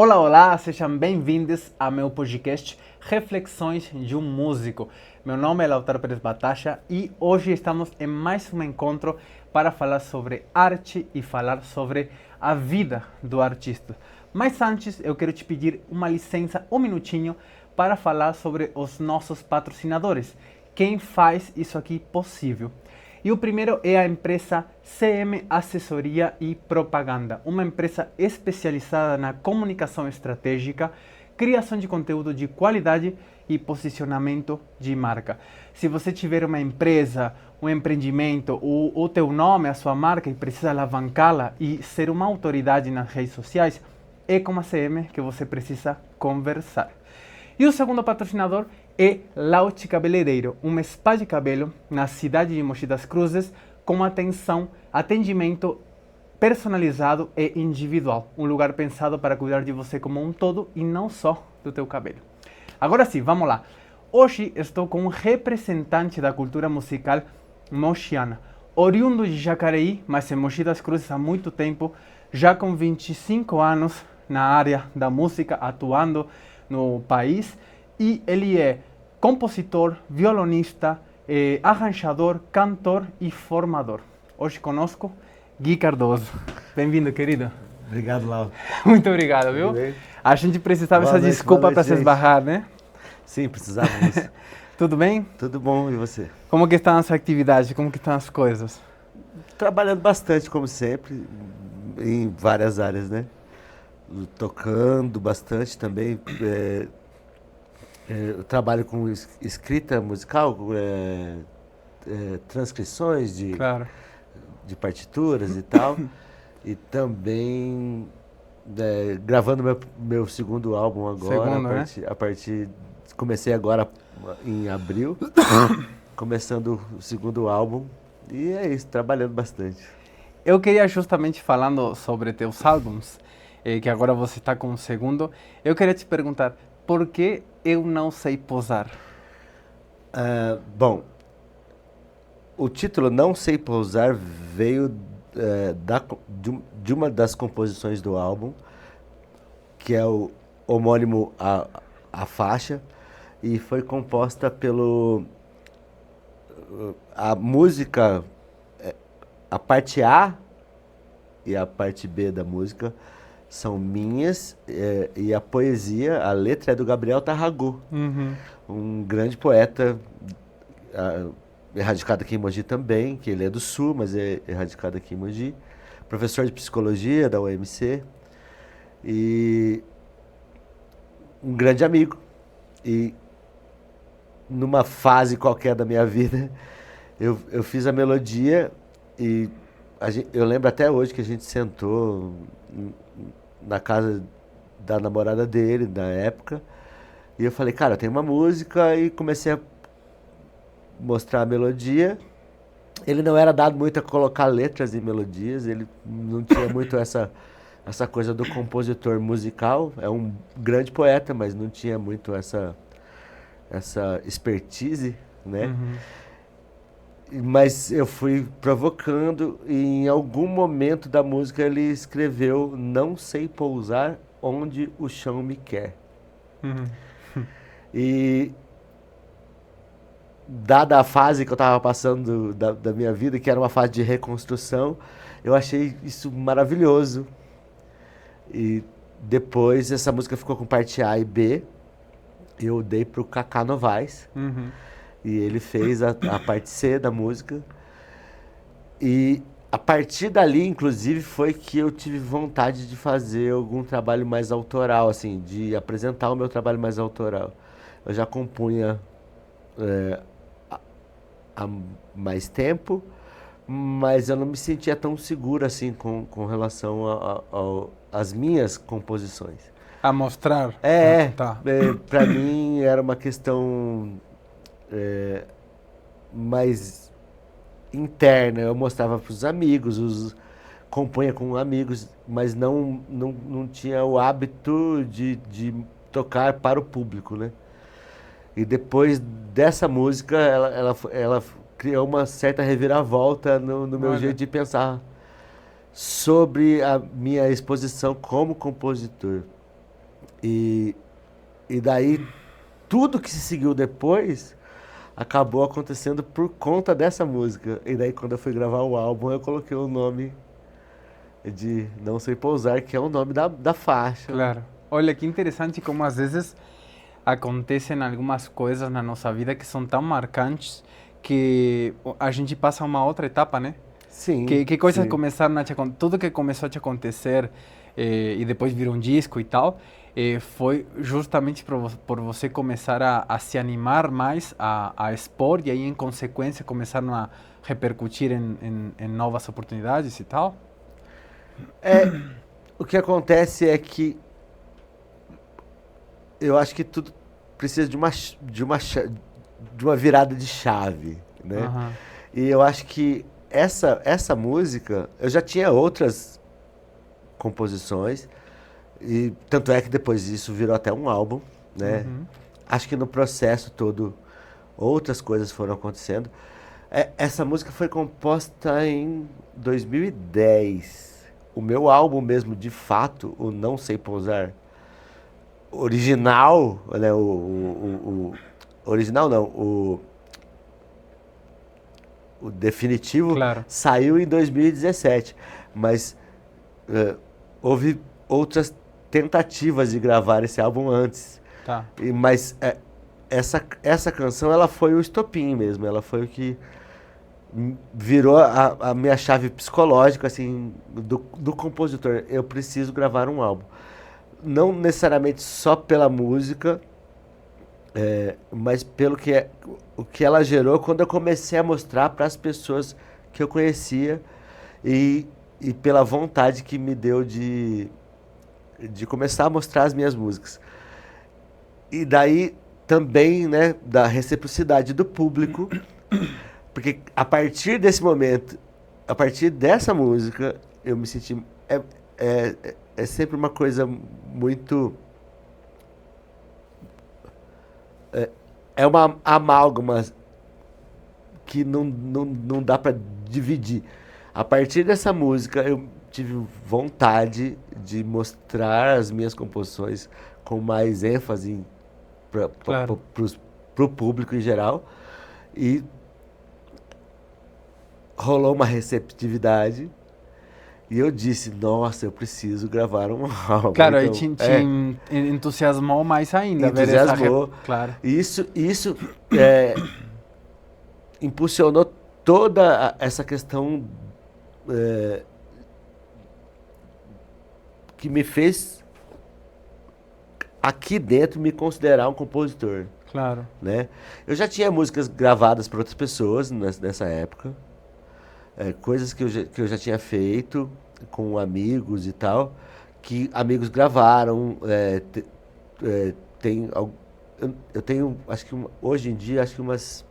Olá, olá, sejam bem-vindos ao meu podcast Reflexões de um Músico. Meu nome é Lautaro Pérez Batacha e hoje estamos em mais um encontro para falar sobre arte e falar sobre a vida do artista. Mas antes, eu quero te pedir uma licença, um minutinho, para falar sobre os nossos patrocinadores. Quem faz isso aqui possível? E o primeiro é a empresa CM Assessoria e Propaganda, uma empresa especializada na comunicação estratégica, criação de conteúdo de qualidade e posicionamento de marca. Se você tiver uma empresa, um empreendimento, o teu nome, a sua marca e precisa alavancá-la e ser uma autoridade nas redes sociais, é com a CM que você precisa conversar. E o segundo patrocinador é Lauti Cabeleireiro, um spa de cabelo na cidade de Mogi das Cruzes com atendimento personalizado e individual. Um lugar pensado para cuidar de você como um todo e não só do teu cabelo. Agora sim, vamos lá. Hoje estou com um representante da cultura musical mogiana, oriundo de Jacareí, mas em Mogi das Cruzes há muito tempo, já com 25 anos na área da música, atuando no país, e ele é compositor, violonista, arranjador, cantor e formador. Hoje conosco, Gui Cardoso. Bem-vindo, querido. Obrigado, Lau. Muito obrigado, viu? A gente precisava dessa desculpa para se esbarrar, né? Sim, precisávamos. Tudo bem? Tudo bom, e você? Como que estão as atividades? Como que estão as coisas? Trabalhando bastante, como sempre, em várias áreas, né? Tocando bastante também. Eu trabalho com escrita musical, transcrições Claro. de partituras e tal. E também gravando meu segundo álbum agora. Comecei agora em abril, começando o segundo álbum. E é isso, trabalhando bastante. Eu queria justamente falando sobre teus álbuns, que agora você está com o segundo, eu queria te perguntar, por que eu não sei posar? Bom, o título Não Sei Pousar veio de uma das composições do álbum, que é o homônimo à faixa, e foi composta a música, a parte A e a parte B da música são minhas, e a poesia, a letra é do Gabriel Tarragó, um grande poeta, radicado aqui em Mogi também, que ele é do Sul, mas é radicado aqui em Mogi, professor de psicologia da UMC, e um grande amigo. E numa fase qualquer da minha vida, eu fiz a melodia e eu lembro até hoje que a gente sentou na casa da namorada dele, na época, e eu falei, cara, tem uma música, e comecei a mostrar a melodia. Ele não era dado muito a colocar letras em melodias, ele não tinha muito essa coisa do compositor musical, é um grande poeta, mas não tinha muito essa expertise, né? Mas eu fui provocando e em algum momento da música ele escreveu Não sei pousar onde o chão me quer. E dada a fase que eu estava passando da minha vida, que era uma fase de reconstrução, eu achei isso maravilhoso. E depois essa música ficou com parte A e B, eu dei para o Kaká Novaes, e ele fez a parte C da música. E a partir dali, inclusive, foi que eu tive vontade de fazer algum trabalho mais autoral, assim, de apresentar o meu trabalho mais autoral. Eu já compunha há mais tempo, mas eu não me sentia tão seguro assim com relação às minhas composições. A mostrar? Tá. Para mim era uma questão mais interna. Eu mostrava para os amigos, compunha com amigos, mas não tinha o hábito de tocar para o público, né? E depois dessa música, ela criou uma certa reviravolta no meu jeito de pensar sobre a minha exposição como compositor. E, e daí, tudo que se seguiu depois acabou acontecendo por conta dessa música. E daí, quando eu fui gravar o álbum, eu coloquei o nome de Não Sei Pousar, que é o nome da faixa. Claro. Olha, que interessante como às vezes acontecem algumas coisas na nossa vida que são tão marcantes que a gente passa a uma outra etapa, né? Sim, Que coisas sim. começaram a te acontecer, tudo que começou a te acontecer e depois virou um disco e tal, foi justamente por você começar a se animar mais, a expor e aí em consequência começaram a repercutir em novas oportunidades e tal? O que acontece é que eu acho que tudo precisa de uma virada de chave, né? Aham, E eu acho que essa música, eu já tinha outras composições, e tanto é que depois disso virou até um álbum, né? uhum, Acho que no processo todo outras coisas foram acontecendo. Essa música foi composta em 2010. O meu álbum mesmo, de fato, o Não Sei Pousar, original, né? Original não, o definitivo claro, saiu em 2017, mas houve outras tentativas de gravar esse álbum antes. tá, Mas essa canção ela foi o estopim mesmo, ela foi o que virou a minha chave psicológica assim do compositor. Eu preciso gravar um álbum. Não necessariamente só pela música, mas pelo o que ela gerou quando eu comecei a mostrar para as pessoas que eu conhecia e pela vontade que me deu de começar a mostrar as minhas músicas. E daí também, né, da reciprocidade do público, porque a partir desse momento, a partir dessa música, eu me senti. É sempre uma coisa muito. É uma amálgama que não dá para dividir. A partir dessa música, eu tive vontade de mostrar as minhas composições com mais ênfase para claro. o público em geral. E rolou uma receptividade. E eu disse, nossa, eu preciso gravar um álbum. Claro, aí Então, entusiasmou mais ainda ver essa... entusiasmou. Claro, Isso é, impulsionou toda essa questão que me fez aqui dentro me considerar um compositor, claro, né? Eu já tinha músicas gravadas por outras pessoas nessa época, coisas que eu já tinha feito com amigos e tal, que amigos gravaram. Tem, eu tenho, acho que hoje em dia, acho que umas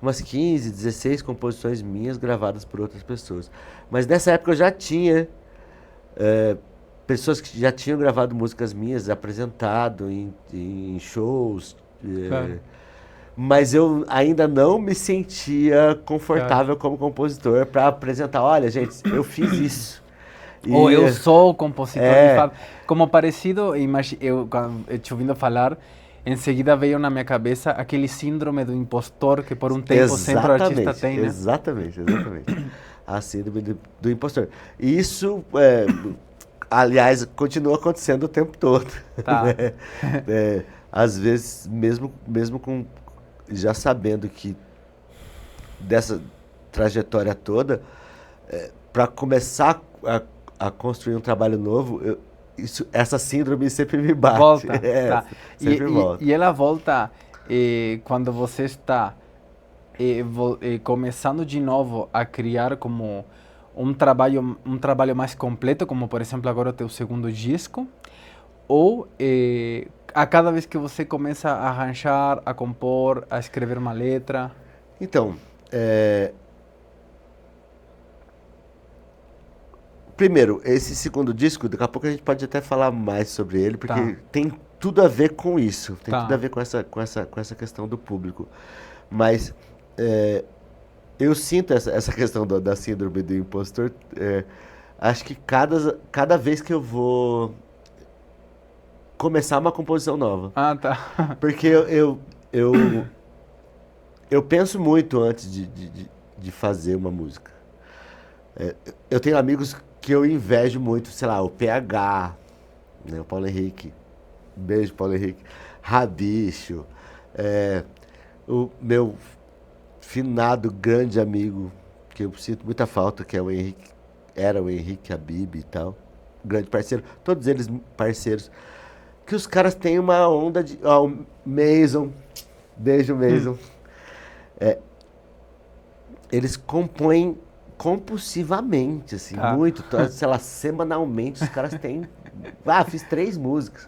15, 16 composições minhas gravadas por outras pessoas. Mas nessa época eu já tinha pessoas que já tinham gravado músicas minhas, apresentado em shows, claro, mas eu ainda não me sentia claro. confortável como compositor para apresentar, olha, gente, eu fiz isso. Ou E eu sou o compositor de é, fato. Como parecido, eu te ouvindo falar, em seguida veio na minha cabeça aquele síndrome do impostor que por um tempo sempre o artista exatamente, tem, né? exatamente. A síndrome do impostor. E isso, aliás, continua acontecendo o tempo todo. Tá, Né? Às vezes, mesmo com já sabendo que dessa trajetória toda, para começar a construir um trabalho novo, essa síndrome sempre me bate. volta, tá. Sempre volta. E ela volta quando você está começando de novo a criar como um trabalho mais completo, como por exemplo agora o teu segundo disco, ou a cada vez que você começa a arranjar, a compor, a escrever uma letra. Então, primeiro, esse segundo disco, daqui a pouco a gente pode até falar mais sobre ele, porque Tá, tem tudo a ver com isso, tem tudo a tá, ver com essa questão do público. Mas eu sinto essa questão da síndrome do impostor. Acho que cada vez que eu vou começar uma composição nova. Ah, tá. Porque eu penso muito antes de fazer uma música. Eu tenho amigos que eu invejo muito, sei lá, o PH, né, o Paulo Henrique. Beijo, Paulo Henrique. Rabicho. O meu finado grande amigo, que eu sinto muita falta, que é o Henrique, era o Henrique Habib e tal. Grande parceiro. Todos eles parceiros. Que os caras têm uma onda de... Ó, o Mason. Beijo, Mason. Eles compõem compulsivamente, assim, muito. Sei lá, semanalmente os caras têm... fiz 3 músicas.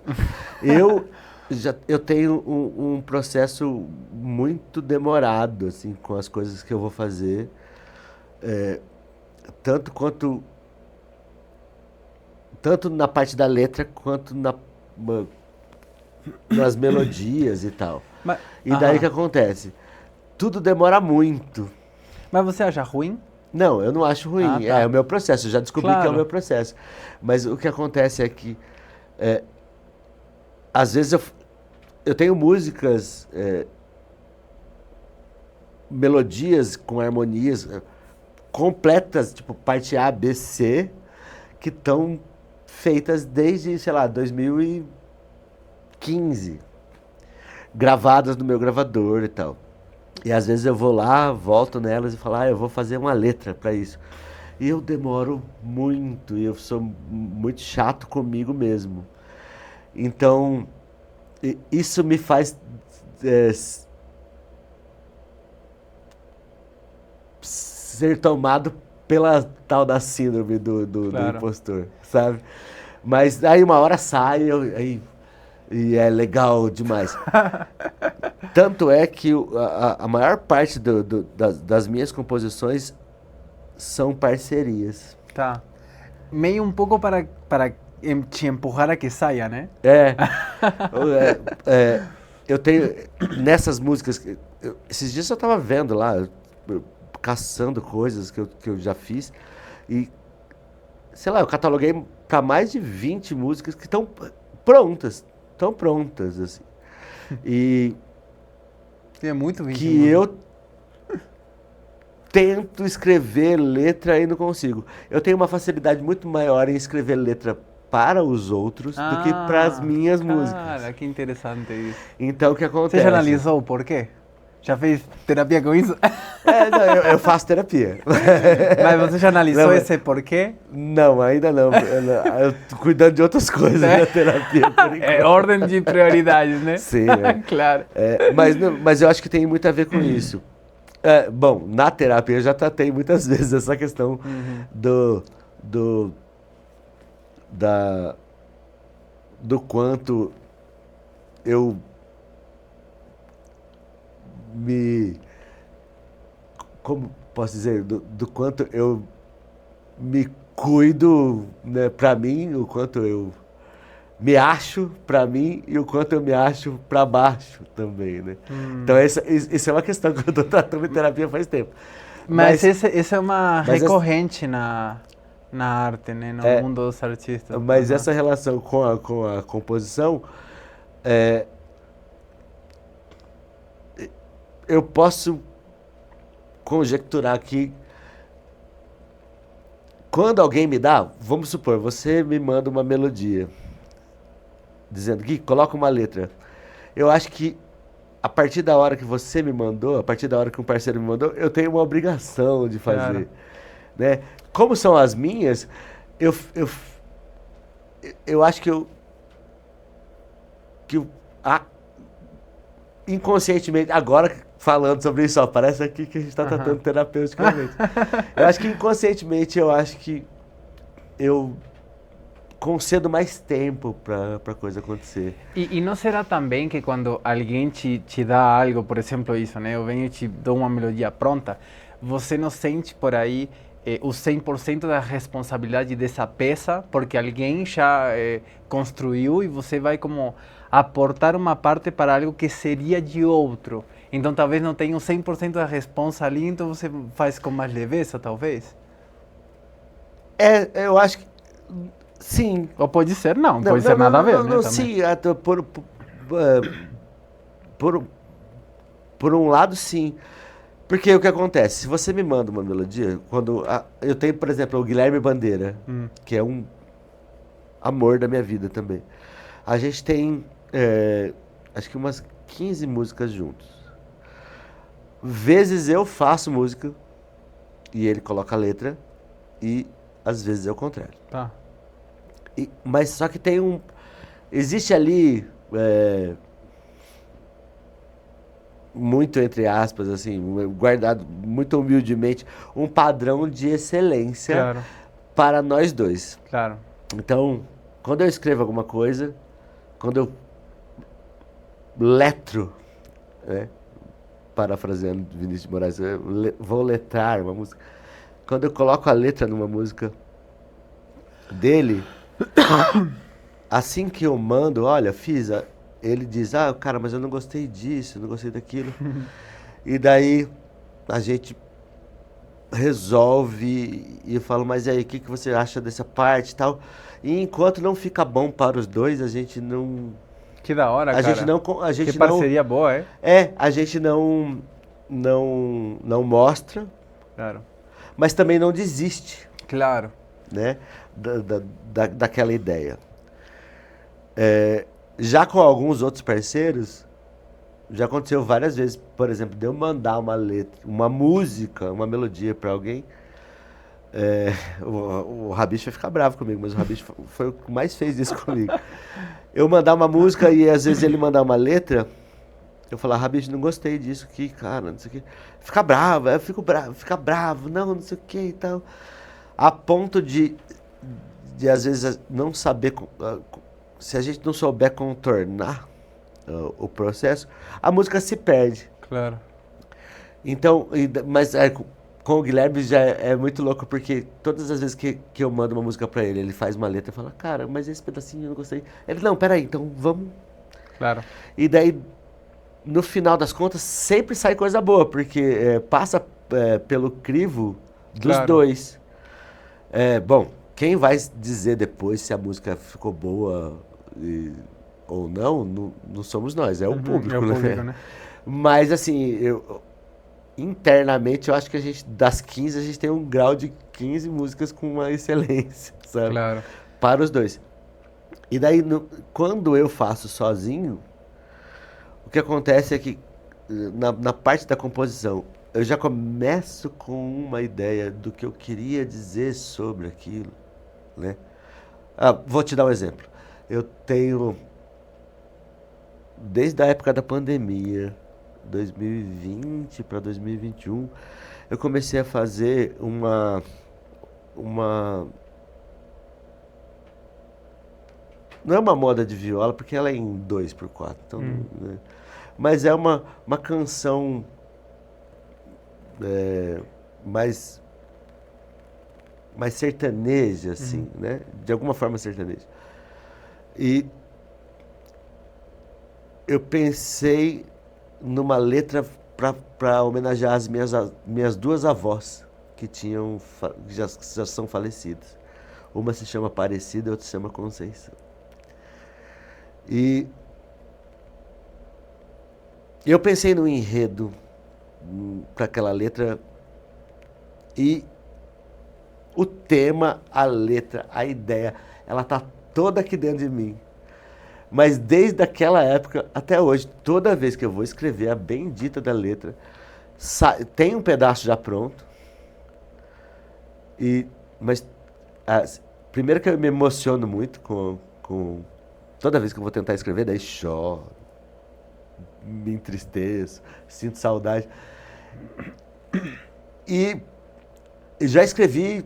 Eu tenho um processo muito demorado, assim, com as coisas que eu vou fazer. Tanto na parte da letra, quanto nas melodias e tal. E daí o que acontece? Tudo demora muito. Mas você acha ruim? Não, eu não acho ruim. Tá. É o meu processo. Eu já descobri Claro. que é o meu processo. Mas o que acontece é que, às vezes, eu tenho músicas, melodias com harmonias completas, tipo parte A, B, C, que estão feitas desde, sei lá, 2015. Gravadas no meu gravador e tal. E às vezes eu vou lá, volto nelas e falo, eu vou fazer uma letra para isso. E eu demoro muito, e eu sou muito chato comigo mesmo. Então, isso me faz ser tomado pela tal da síndrome do impostor, sabe? Mas aí uma hora sai e é legal demais. Tanto é que a maior parte das minhas composições são parcerias. Tá. Meio um pouco para te empurrar a que saia, né? Eu tenho nessas músicas. Esses dias eu estava vendo lá, caçando coisas que eu já fiz. E, sei lá, eu cataloguei para mais de 20 músicas que estão prontas. Estão prontas, assim. E é muito 20 que músicas. eu tento escrever letra e não consigo. Eu tenho uma facilidade muito maior em escrever letra para os outros do que para as minhas músicas. Cara, que interessante isso. Então, o que acontece? Você já analisou o porquê? Já fez terapia com isso? Não, eu faço terapia. Mas você já analisou esse porquê? Não, ainda não. Eu tô cuidando de outras coisas na terapia, por enquanto. É ordem de prioridades, né? Sim. Claro. Mas eu acho que tem muito a ver com isso. Bom, na terapia eu já tratei muitas vezes essa questão do quanto eu como posso dizer, do quanto eu me cuido, né, pra mim, o quanto eu me acho pra mim e o quanto eu me acho pra baixo também, né? Então isso é uma questão que eu tô tratando em terapia faz tempo. Mas essa é uma recorrente na arte, né? No mundo dos artistas. Mas essa relação com a composição, eu posso conjecturar que quando alguém me dá, vamos supor, você me manda uma melodia, dizendo que coloca uma letra. Eu acho que a partir da hora que você me mandou, a partir da hora que um parceiro me mandou, eu tenho uma obrigação de fazer. Claro. Né? Como são as minhas, eu acho que inconscientemente, agora falando sobre isso, parece aqui que a gente está tratando terapeuticamente. Eu acho que inconscientemente, eu concedo mais tempo para a coisa acontecer. E não será também que quando alguém te dá algo, por exemplo isso, né? Eu venho e te dou uma melodia pronta, você não sente por aí o 100% da responsabilidade dessa peça, porque alguém já construiu e você vai como aportar uma parte para algo que seria de outro. Então talvez não tenha 100% da responsa ali, então você faz com mais leveza, talvez? Eu acho que Sim. Ou pode ser não, pode ser nada a ver, né? Sim, por um lado, sim. Porque o que acontece? Se você me manda uma melodia, eu tenho, por exemplo, o Guilherme Bandeira, que é um amor da minha vida também. A gente tem, acho que umas 15 músicas juntos. Vezes eu faço música e ele coloca a letra, e às vezes é o contrário. Tá. Mas só que existe ali, muito entre aspas, assim, guardado muito humildemente, um padrão de excelência, Claro. para nós dois. Claro. Então, quando eu escrevo alguma coisa, quando eu letro, né, parafraseando Vinícius de Moraes, vou letrar uma música. Quando eu coloco a letra numa música dele, assim que eu mando, olha, ele diz, cara, mas eu não gostei disso, eu não gostei daquilo. E daí a gente resolve e eu falo, mas e aí, o que você acha dessa parte e tal? E enquanto não fica bom para os dois, a gente não... Que da hora, cara. A gente que parceria boa, a gente não mostra, claro, mas também não desiste, claro, né, daquela ideia. Já com alguns outros parceiros, já aconteceu várias vezes, por exemplo, de eu mandar uma letra, uma música, uma melodia para alguém, o Rabicho vai ficar bravo comigo, mas o Rabicho foi o que mais fez isso comigo. Eu mandar uma música e às vezes ele mandar uma letra, eu falar, Rabicho, não gostei disso aqui, cara, não sei o que. Fica bravo, eu fico bravo, fica bravo, não sei o que e tal. A ponto de às vezes não saber, se a gente não souber contornar o processo, a música se perde. Claro. Então, mas com o Guilherme já é muito louco, porque todas as vezes que eu mando uma música pra ele, ele faz uma letra e fala, cara, mas esse pedacinho eu não gostei. Ele, não, peraí, então vamos... Claro. E daí, no final das contas, sempre sai coisa boa, porque passa pelo crivo dos dois. Bom, quem vai dizer depois se a música ficou boa ou não somos nós, é o público, é o público, né? Mas assim, internamente eu acho que a gente, das 15, a gente tem um grau de 15 músicas com uma excelência, sabe? Claro. Para os dois. E daí, quando eu faço sozinho, o que acontece é que na parte da composição, eu já começo com uma ideia do que eu queria dizer sobre aquilo, né? Vou te dar um exemplo. Eu tenho, desde a época da pandemia, 2020 para 2021, eu comecei a fazer uma não é uma moda de viola, porque ela é em 2x4, então, né? Mas é uma canção mais sertaneja, assim, né? De alguma forma sertaneja. E eu pensei numa letra para homenagear as minhas duas avós, que já são falecidas. Uma se chama Aparecida e outra se chama Conceição. E eu pensei no enredo para aquela letra, e o tema, a letra, a ideia, ela tá toda aqui dentro de mim. Mas desde aquela época até hoje, toda vez que eu vou escrever a bendita da letra, tem um pedaço já pronto. Mas primeiro que eu me emociono muito com toda vez que eu vou tentar escrever, daí choro, me entristeço, sinto saudade. E já escrevi,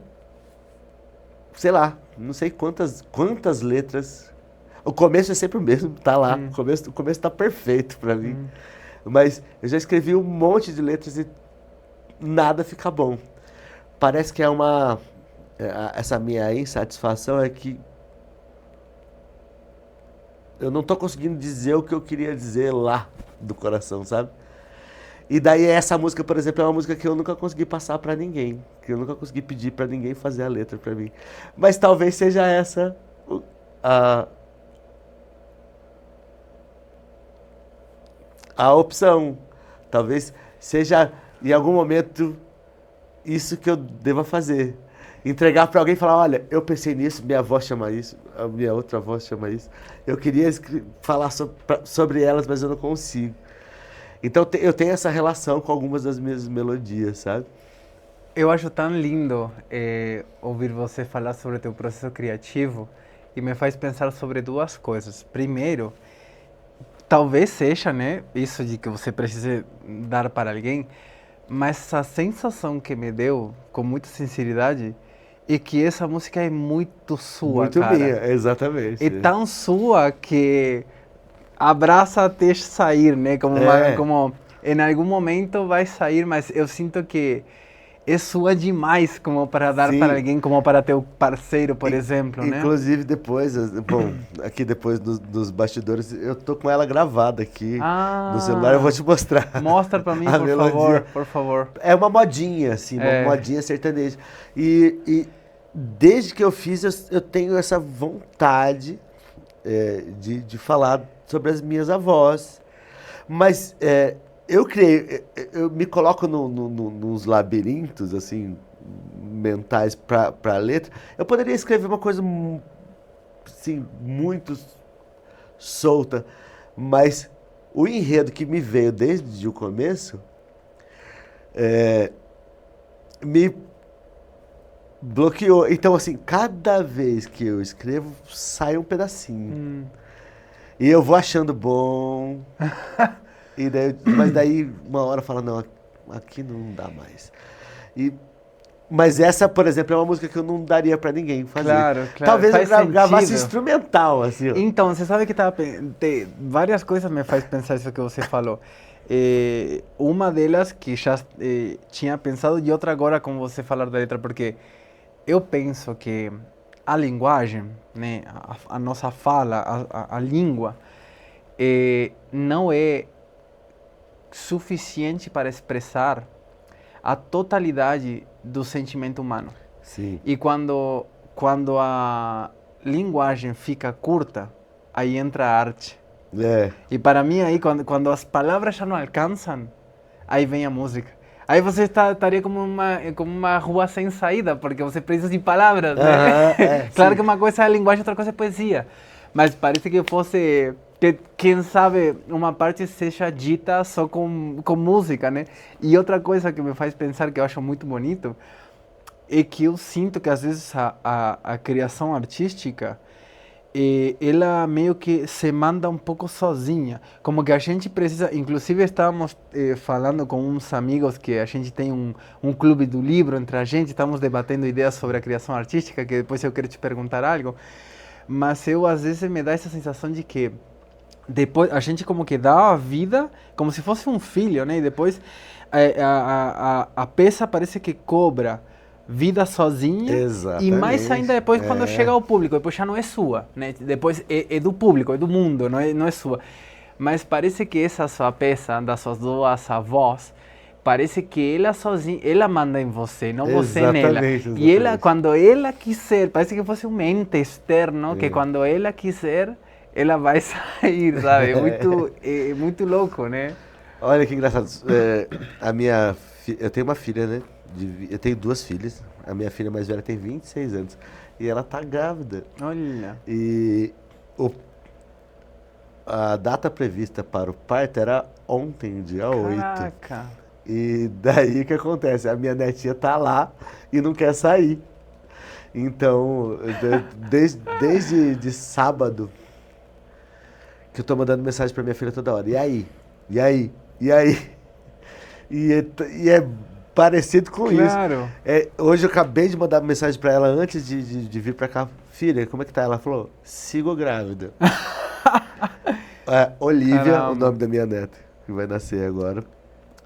sei lá, não sei quantas letras. O começo é sempre o mesmo, tá lá. O começo tá perfeito pra mim. Mas eu já escrevi um monte de letras e nada fica bom. Parece que essa minha insatisfação é que eu não tô conseguindo dizer o que eu queria dizer lá do coração, sabe? E daí essa música, por exemplo, é uma música que eu nunca consegui passar pra ninguém. Que eu nunca consegui pedir pra ninguém fazer a letra pra mim. Mas talvez seja essa a opção. Talvez seja, em algum momento, isso que eu deva fazer. Entregar para alguém e falar, olha, eu pensei nisso, minha avó chama isso, a minha outra avó chama isso. Eu queria falar sobre elas, mas eu não consigo. Então eu tenho essa relação com algumas das minhas melodias, sabe? Eu acho tão lindo ouvir você falar sobre o teu processo criativo e me faz pensar sobre duas coisas. Primeiro, talvez seja, né, isso de que você precise dar para alguém, mas a sensação que me deu, com muita sinceridade, é que essa música é muito sua, muito cara. minha, exatamente. É tão sua que abraça até sair, né? Como em algum momento vai sair, mas eu sinto que é sua demais como para dar Sim. para alguém, como para teu parceiro, por exemplo, né? Inclusive depois, bom, aqui depois nos bastidores, eu tô com ela gravada aqui no celular, eu vou te mostrar. Mostra para mim, por favor, por favor. É uma modinha, assim, uma modinha sertaneja. E desde que eu fiz, eu tenho essa vontade de falar sobre as minhas avós. Mas eu me coloco nos labirintos, assim, mentais para a letra. Eu poderia escrever uma coisa, assim, muito solta, mas o enredo que me veio desde o começo me bloqueou. Então, assim, cada vez que eu escrevo, sai um pedacinho. E eu vou achando bom. Mas daí, uma hora fala, não, aqui não dá mais. Mas essa, por exemplo, é uma música que eu não daria pra ninguém fazer. Claro. Talvez faz eu gravasse sentido. instrumental, assim. Ó. Então, você sabe que várias coisas me faz pensar isso que você falou. Uma delas que já tinha pensado e outra agora com você falar da letra, porque eu penso que a linguagem, né, a nossa fala, a língua, não é suficiente para expressar a totalidade do sentimento humano. Sim. E quando a linguagem fica curta, aí entra a arte. E para mim aí, quando as palavras já não alcançam, aí vem a música. Aí você estaria como uma rua sem saída, porque você precisa de palavras, né? Claro sim. que uma coisa é a linguagem, outra coisa é poesia. Mas parece que fosse... quem sabe uma parte seja dita só com música, né? E outra coisa que me faz pensar, que eu acho muito bonito, é que eu sinto que às vezes a criação artística, ela meio que se manda um pouco sozinha. Como que a gente precisa... Inclusive estávamos falando com uns amigos que a gente tem um clube do livro entre a gente, estamos debatendo ideias sobre a criação artística, que depois eu quero te perguntar algo. Mas eu, às vezes, me dá essa sensação de que depois a gente como que dá a vida como se fosse um filho, né? E depois a peça parece que cobra vida sozinha. Exatamente. E mais ainda depois quando chega ao público, depois já não é sua, né? Depois é do público, é do mundo, não é sua. Mas parece que essa sua peça das suas duas avós, parece que ela sozinha, ela manda em você, não você nela. Exatamente. E ela, quando ela quiser, parece que fosse um ente externo, que quando ela quiser, ela vai sair, sabe? É muito louco, né? Olha que engraçado. Eu tenho uma filha, né? Eu tenho duas filhas. A minha filha mais velha tem 26 anos. E ela tá grávida. Olha. E a data prevista para o parto era ontem, dia 8. Caraca. E daí o que acontece? A minha netinha tá lá e não quer sair. Então, desde de sábado, que eu tô mandando mensagem pra minha filha toda hora. E aí? E aí? E aí? E é parecido com Claro. isso. Hoje eu acabei de mandar mensagem pra ela antes de vir pra cá. Filha, como é que tá? Ela falou, sigo grávida. Olivia, Caramba. o nome da minha neta, que vai nascer agora.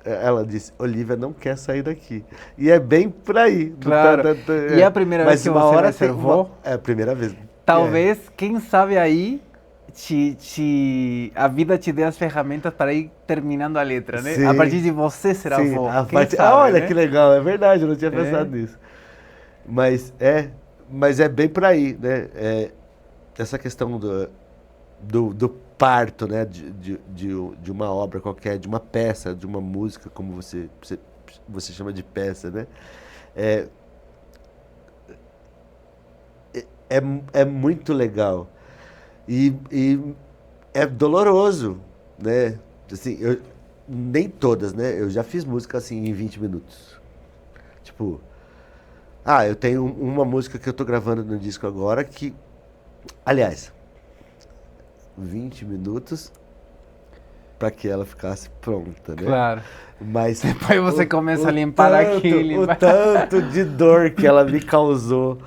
Ela disse, Olivia não quer sair daqui. E é bem por aí. Claro. E é a primeira vez que você vai ser avó? É a primeira vez. Talvez, quem sabe aí, a vida te dê as ferramentas para ir terminando a letra, né? Sim. A partir de você ser avó. Quem sabe, olha né? que legal, é verdade, eu não tinha pensado nisso. Mas é bem por aí, né? essa questão do parto, né, de uma obra qualquer, de uma peça, de uma música, como você chama de peça, né? É, é muito legal. E é doloroso, né? Assim, nem todas, né? Eu já fiz música assim em 20 minutos. Tipo, eu tenho uma música que eu tô gravando no disco agora que, aliás, 20 minutos para que ela ficasse pronta, né? Claro. Mas depois você começa a limpar aquilo. O tanto de dor que ela me causou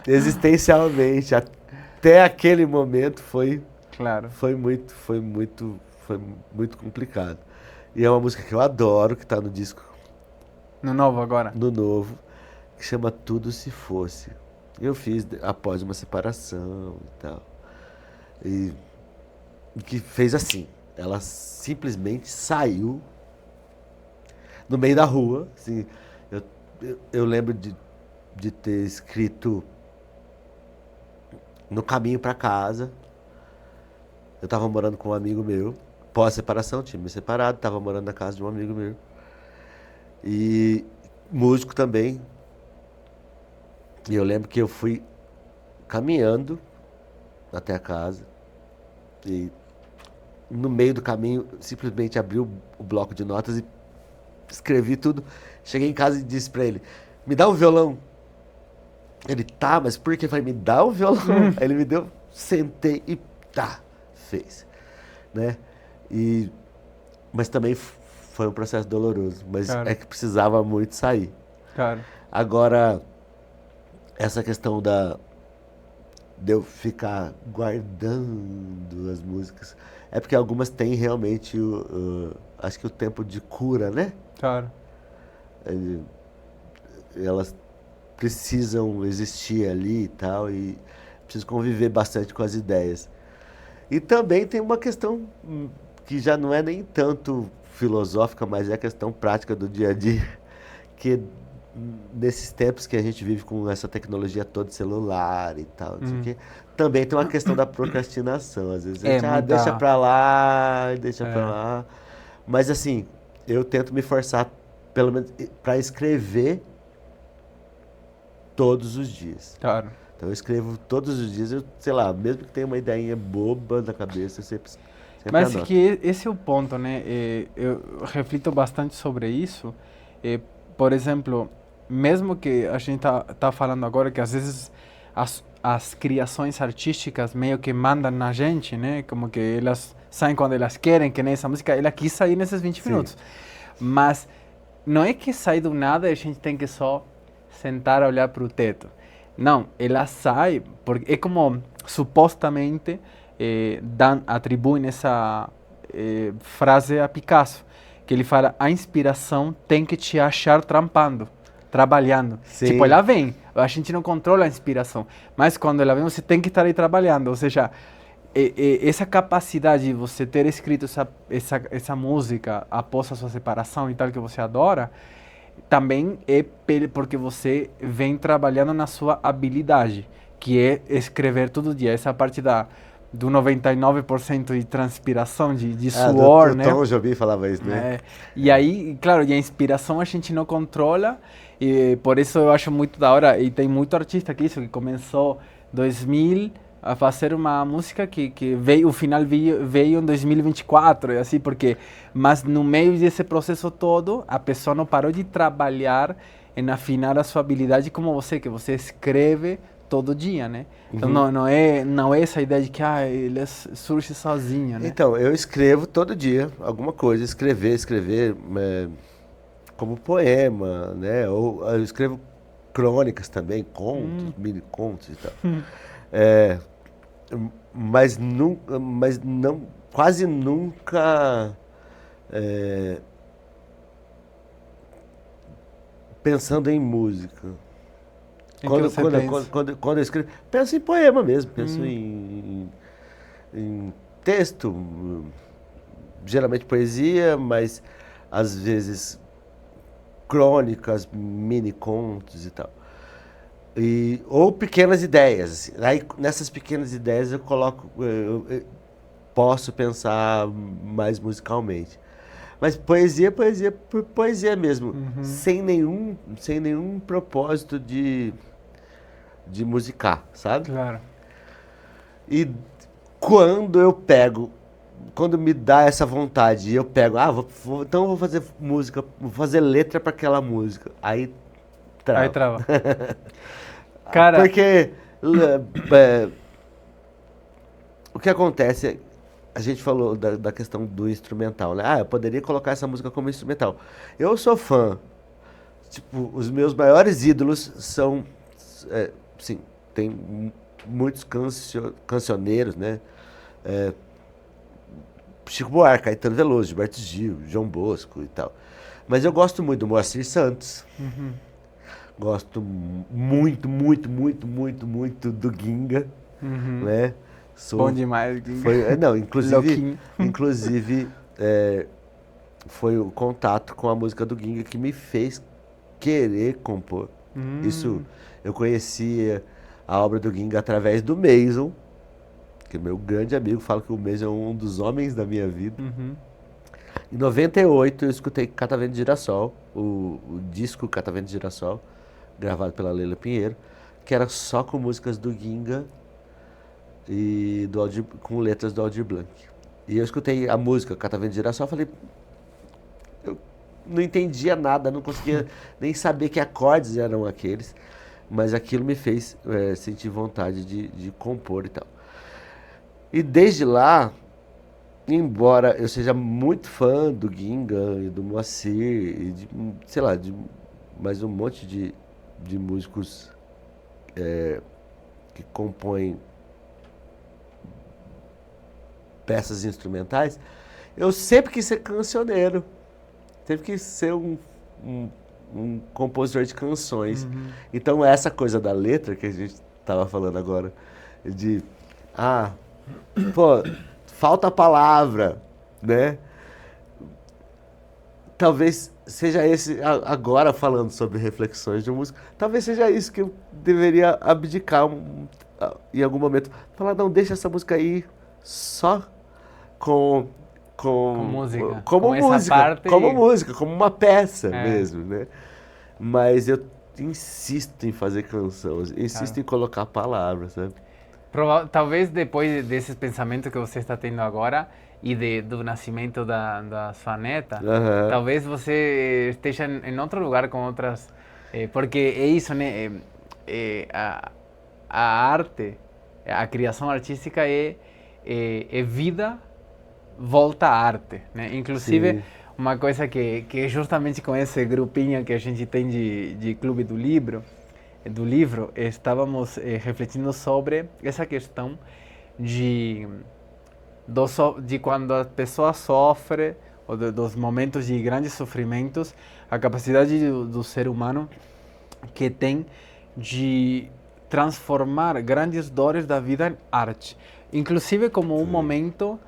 existencialmente até aquele momento foi muito complicado. E é uma música que eu adoro, que está no disco. No novo agora? No novo, que chama Tudo Se Fosse. Eu fiz após uma separação e tal. E que fez assim, ela simplesmente saiu no meio da rua, assim, eu lembro de ter escrito no caminho para casa. Eu estava morando com um amigo meu, pós-separação, tinha me separado, estava morando na casa de um amigo meu. E músico também. E eu lembro que eu fui caminhando até a casa e no meio do caminho simplesmente abri o bloco de notas e escrevi tudo. Cheguei em casa e disse para ele, me dá um violão. Ele, tá, mas por que? Eu falei, me dá o violão. Aí ele me deu, sentei e fez, né? Mas também foi um processo doloroso, mas claro. é que precisava muito sair. Claro. Agora, essa questão de eu ficar guardando as músicas, é porque algumas têm realmente, acho que o tempo de cura, né? Claro. Elas precisam existir ali e tal, e preciso conviver bastante com as ideias. E também tem uma questão que já não é nem tanto filosófica, mas é a questão prática do dia a dia, que nesses tempos que a gente vive com essa tecnologia toda, celular e tal, não sei o quê, também tem uma questão da procrastinação. Às vezes a gente deixa pra lá, pra lá. Mas assim, eu tento me forçar, pelo menos, para escrever todos os dias. Claro. Então eu escrevo todos os dias, sei lá, mesmo que tenha uma ideinha boba na cabeça, eu sempre Mas anoto. que esse é o ponto, né? Eu reflito bastante sobre isso. Por exemplo, mesmo que a gente tá falando agora que às vezes as criações artísticas meio que mandam na gente, né? Como que elas saem quando elas querem, que nem essa música, ela quis sair nesses 20 minutos. Mas não é que sai do nada e a gente tem que só sentar a olhar para o teto. Não, ela sai, porque é como supostamente atribuem essa frase a Picasso, que ele fala, a inspiração tem que te achar trabalhando. Sim. Tipo, ela vem, a gente não controla a inspiração, mas quando ela vem você tem que estar aí trabalhando, ou seja, essa capacidade de você ter escrito essa música após a sua separação e tal, que você adora, também é porque você vem trabalhando na sua habilidade, que é escrever todo dia. Essa parte do 99% de transpiração, de suor, né? Tom Jobim falava isso, né? E aí, claro, e a inspiração a gente não controla, e por isso eu acho muito da hora, e tem muito artista que começou 2000 a fazer uma música que veio, o final veio em 2024, e assim, mas no meio desse processo todo, a pessoa não parou de trabalhar em afinar a sua habilidade como você, que você escreve todo dia, né? Então não é essa ideia de que ele surge sozinho, né? Então, eu escrevo todo dia alguma coisa, escrever, como poema, né? Ou eu escrevo crônicas também, contos, mini contos e tal. Mas não, quase nunca pensando em música. Quando eu escrevo, penso em poema mesmo, penso em texto, geralmente poesia, mas às vezes crônicas, mini contos e tal. Ou pequenas ideias. Assim. Aí, nessas pequenas ideias eu coloco, eu posso pensar mais musicalmente. Mas poesia, poesia por poesia mesmo, sem nenhum propósito de musicar, sabe? Claro. E quando me dá essa vontade, eu pego, então eu vou fazer música, vou fazer letra para aquela música. Aí trava. Aí trava. Cara, Porque o que acontece, a gente falou da questão do instrumental, né? Eu poderia colocar essa música como instrumental. Eu sou fã, tipo, os meus maiores ídolos são, sim, tem muitos cancioneiros, né? Chico Buarque, Caetano Veloso, Gilberto Gil, João Bosco e tal. Mas eu gosto muito do Moacir Santos. Gosto muito, muito, muito, muito, muito do Ginga, né? Bom demais, Ginga. Não, inclusive foi o contato com a música do Ginga que me fez querer compor. Isso, eu conhecia a obra do Ginga através do Mason, que é meu grande amigo, falo que o Mason é um dos homens da minha vida. Em 98 eu escutei Catavento de Girassol, o disco Catavento de Girassol, gravado pela Leila Pinheiro, que era só com músicas do Ginga e com letras do Aldir Blanc. E eu escutei a música Catavento de Girassol, falei, eu não entendia nada, não conseguia nem saber que acordes eram aqueles, mas aquilo me fez sentir vontade de compor e tal. E desde lá, embora eu seja muito fã do Ginga e do Moacir, e sei lá, de mais um monte de músicos que compõem peças instrumentais, eu sempre quis ser cancioneiro, sempre quis ser um compositor de canções. Então essa coisa da letra que a gente estava falando agora, falta a palavra, né? Talvez seja esse, agora falando sobre reflexões de música, talvez seja isso que eu deveria abdicar em algum momento. Falar, não, deixa essa música aí só com música. Como Com música, como uma peça mesmo, né? Mas eu insisto em fazer canção, insisto em colocar palavras, sabe? Talvez depois desses pensamentos que você está tendo agora e do nascimento da sua neta, talvez você esteja em outro lugar com outras... porque é isso, né? A arte, a criação artística é vida, volta à arte, né? Inclusive, sim, uma coisa que justamente com esse grupinho que a gente tem de Clube do Livro, estávamos refletindo sobre essa questão de quando a pessoa sofre, ou dos momentos de grandes sofrimentos, a capacidade do ser humano que tem de transformar grandes dores da vida em arte. Inclusive como um momento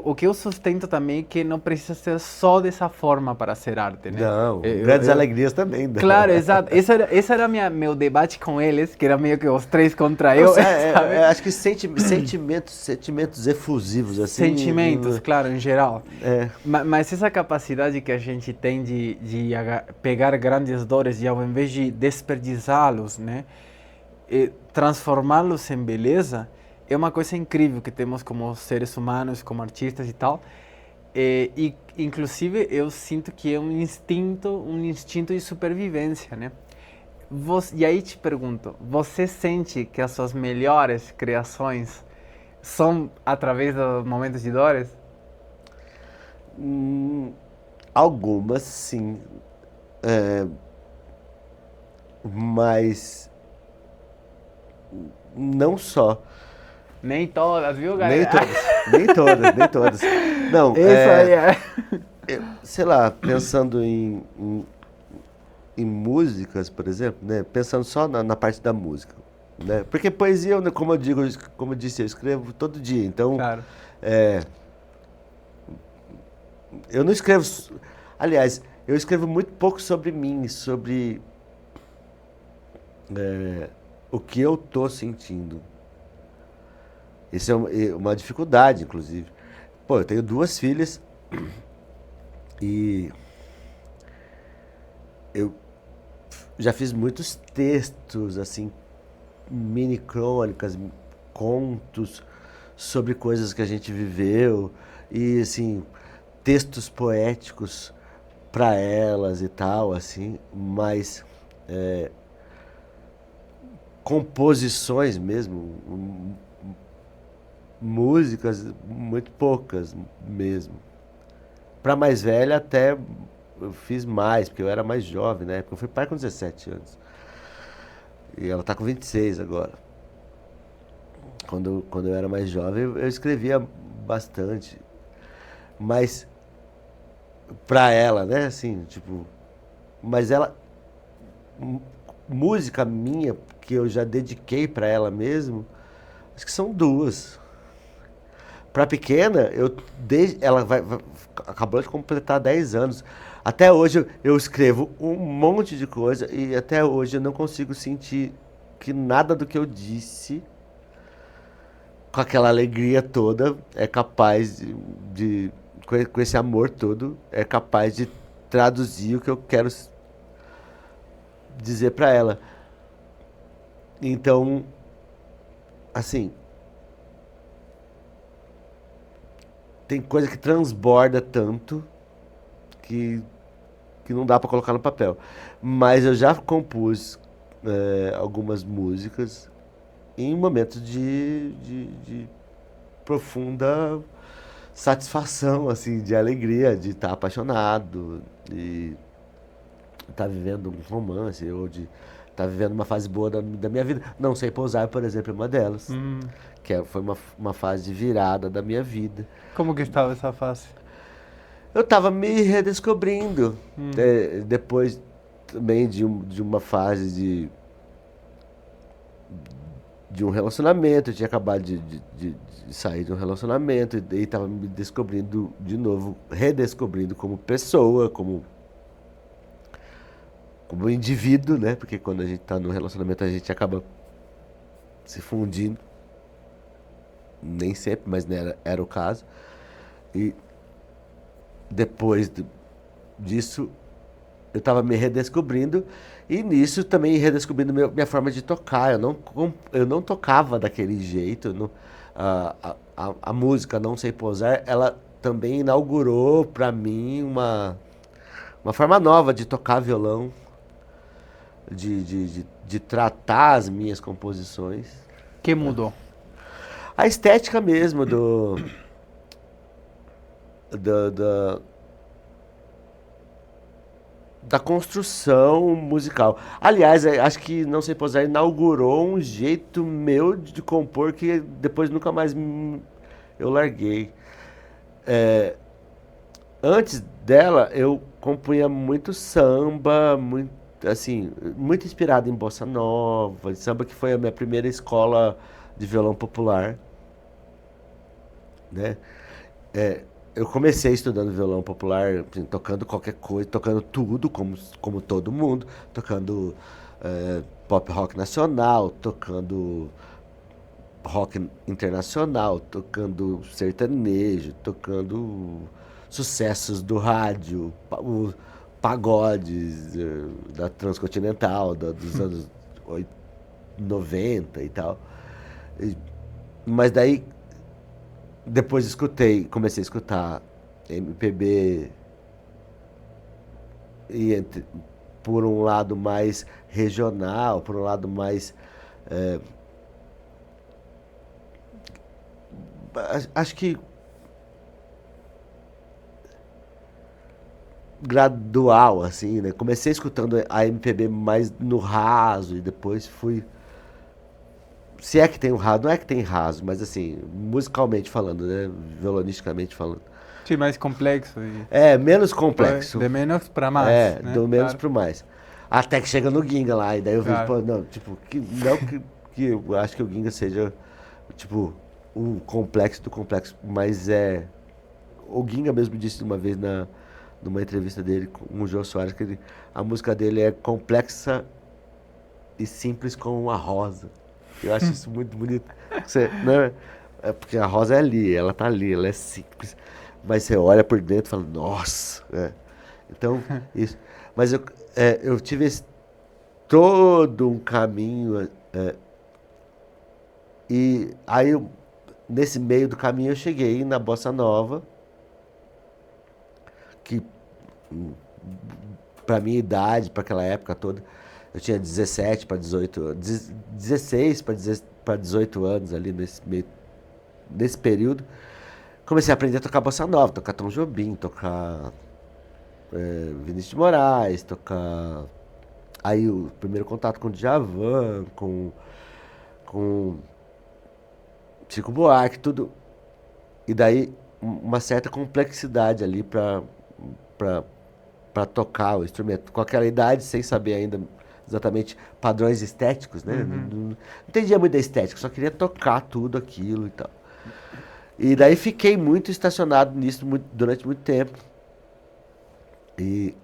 o que eu sustento também é que não precisa ser só dessa forma para ser arte, né? Não, grandes alegrias também. Não. Claro, exato. Esse era meu debate com eles, que era meio que os três contra eu, sabe? Acho que sentimentos efusivos, assim. Sentimentos, claro, em geral. Mas essa capacidade que a gente tem de pegar grandes dores e ao invés de desperdiçá-los, né? Transformá-los em beleza, é uma coisa incrível que temos como seres humanos, como artistas e tal. E inclusive eu sinto que é um instinto de supervivência, né? E aí te pergunto, você sente que as suas melhores criações são através dos momentos de dores? Algumas, sim. Mas não só. Nem todas, viu, galera? Nem todas. Não, isso aí sei lá, pensando em músicas, por exemplo, né? Pensando só na parte da música, né? Porque poesia, como eu disse, eu escrevo todo dia, então... Claro. Eu não escrevo... Aliás, eu escrevo muito pouco sobre mim, sobre o que eu tô sentindo. Isso é uma dificuldade, inclusive. Pô, eu tenho 2 filhas e eu já fiz muitos textos, assim, mini crônicas, contos sobre coisas que a gente viveu e, assim, textos poéticos para elas e tal, assim, mas composições mesmo, músicas muito poucas mesmo. Para mais velha até eu fiz mais, porque eu era mais jovem, né? Porque eu fui pai com 17 anos. E ela tá com 26 agora. Quando eu era mais jovem, eu escrevia bastante. Mas pra ela, né, assim, tipo, mas ela música minha que eu já dediquei pra ela mesmo, acho que são 2. Pra pequena, ela acabou de completar 10 anos. Até hoje eu escrevo um monte de coisa e até hoje eu não consigo sentir que nada do que eu disse com aquela alegria toda é capaz com esse amor todo, é capaz de traduzir o que eu quero dizer pra ela. Então, assim, tem coisa que transborda tanto que, que não dá pra colocar no papel. Mas eu já compus algumas músicas em momentos de profunda satisfação, assim, de alegria, de estar apaixonado, de estar vivendo um romance, ou de estar vivendo uma fase boa da minha vida. Não Sei Pousar, por exemplo, é uma delas, foi uma fase de virada da minha vida. Como que estava essa fase? Eu estava me redescobrindo, depois também de uma fase de um relacionamento. Eu tinha acabado de sair de um relacionamento e estava me descobrindo de novo, redescobrindo como pessoa, como indivíduo, né? Porque quando a gente está no relacionamento a gente acaba se fundindo. Nem sempre, mas era o caso. E depois disso eu estava me redescobrindo e nisso também redescobrindo minha forma de tocar. Eu não tocava daquele jeito. A música Não Sei Pousar, ela também inaugurou para mim uma forma nova de tocar violão, de tratar as minhas composições. Que mudou? A estética mesmo do, da construção musical. Aliás, acho que Não Sei Pousar inaugurou um jeito meu de compor que depois nunca mais eu larguei. Antes dela, eu compunha muito samba, muito, assim, muito inspirado em bossa nova, samba, que foi a minha primeira escola de violão popular, né? Eu comecei estudando violão popular, assim, tocando qualquer coisa, tocando tudo, como todo mundo, tocando pop rock nacional, tocando rock internacional, tocando sertanejo, tocando sucessos do rádio, pagodes da Transcontinental, dos anos 90 e tal. Mas daí depois comecei a escutar MPB por um lado mais regional, por um lado mais acho que gradual, assim, né? Comecei escutando a MPB mais no raso e depois fui. Se é que tem um raso, não é que tem raso, mas assim, musicalmente falando, né? Violonisticamente falando. Sim, mais complexo. E Menos complexo. de menos para mais, né? Do menos Claro. pro mais. Até que chega no Ginga lá, e daí eu vejo, Claro. pô, não, tipo, não que eu acho que o Ginga seja, tipo, o complexo do complexo, mas o Ginga mesmo disse uma vez numa entrevista dele com o Jô Soares que a música dele é complexa e simples como uma rosa. Eu acho isso muito bonito. Você, né? É porque a rosa é ali, ela tá ali, ela é simples. Mas você olha por dentro e fala, nossa. Então, isso. Mas eu tive todo um caminho. E aí, nesse meio do caminho, eu cheguei na Bossa Nova, que para minha idade, para aquela época toda, eu tinha 17 para 18 anos, 16 para 18 anos ali nesse período. Comecei a aprender a tocar bossa nova, tocar Tom Jobim, tocar Vinícius de Moraes, tocar... Aí o primeiro contato com o Djavan, com Chico Buarque, tudo. E daí uma certa complexidade ali para tocar o instrumento. Com aquela idade, sem saber ainda exatamente padrões estéticos, né? Não entendia muito da estética, só queria tocar tudo aquilo e tal. E daí fiquei muito estacionado nisso durante muito tempo. E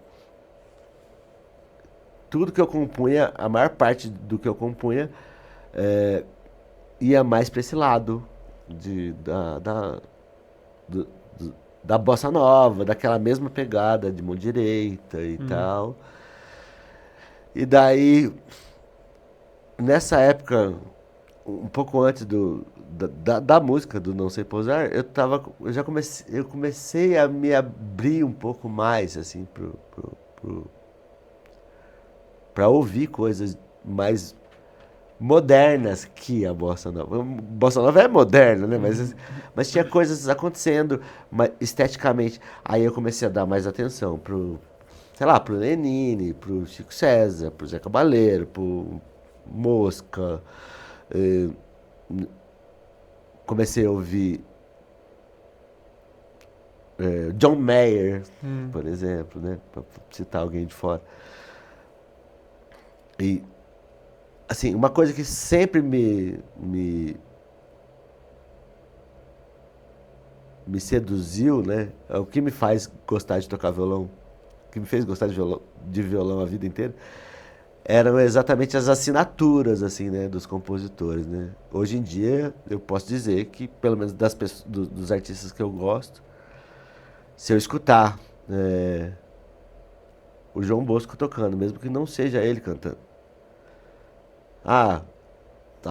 tudo que eu compunha, a maior parte do que eu compunha, ia mais para esse lado da bossa nova, daquela mesma pegada de mão direita e tal. E daí, nessa época, um pouco antes da música do Não Sei Pousar, eu comecei a me abrir um pouco mais assim para ouvir coisas mais modernas que a bossa nova. A bossa nova é moderna, né? Mas tinha coisas acontecendo esteticamente. Aí eu comecei a dar mais atenção pro Lenine, pro Chico César, pro Zé Cabaleiro, pro Mosca. Comecei a ouvir John Mayer, por exemplo, né? Para citar alguém de fora. E, assim, uma coisa que sempre me seduziu, né? É o que me faz gostar de tocar violão, o que me fez gostar de violão a vida inteira, eram exatamente as assinaturas, assim, né, dos compositores, né? Hoje em dia, eu posso dizer que, pelo menos dos artistas que eu gosto, se eu escutar o João Bosco tocando, mesmo que não seja ele cantando. A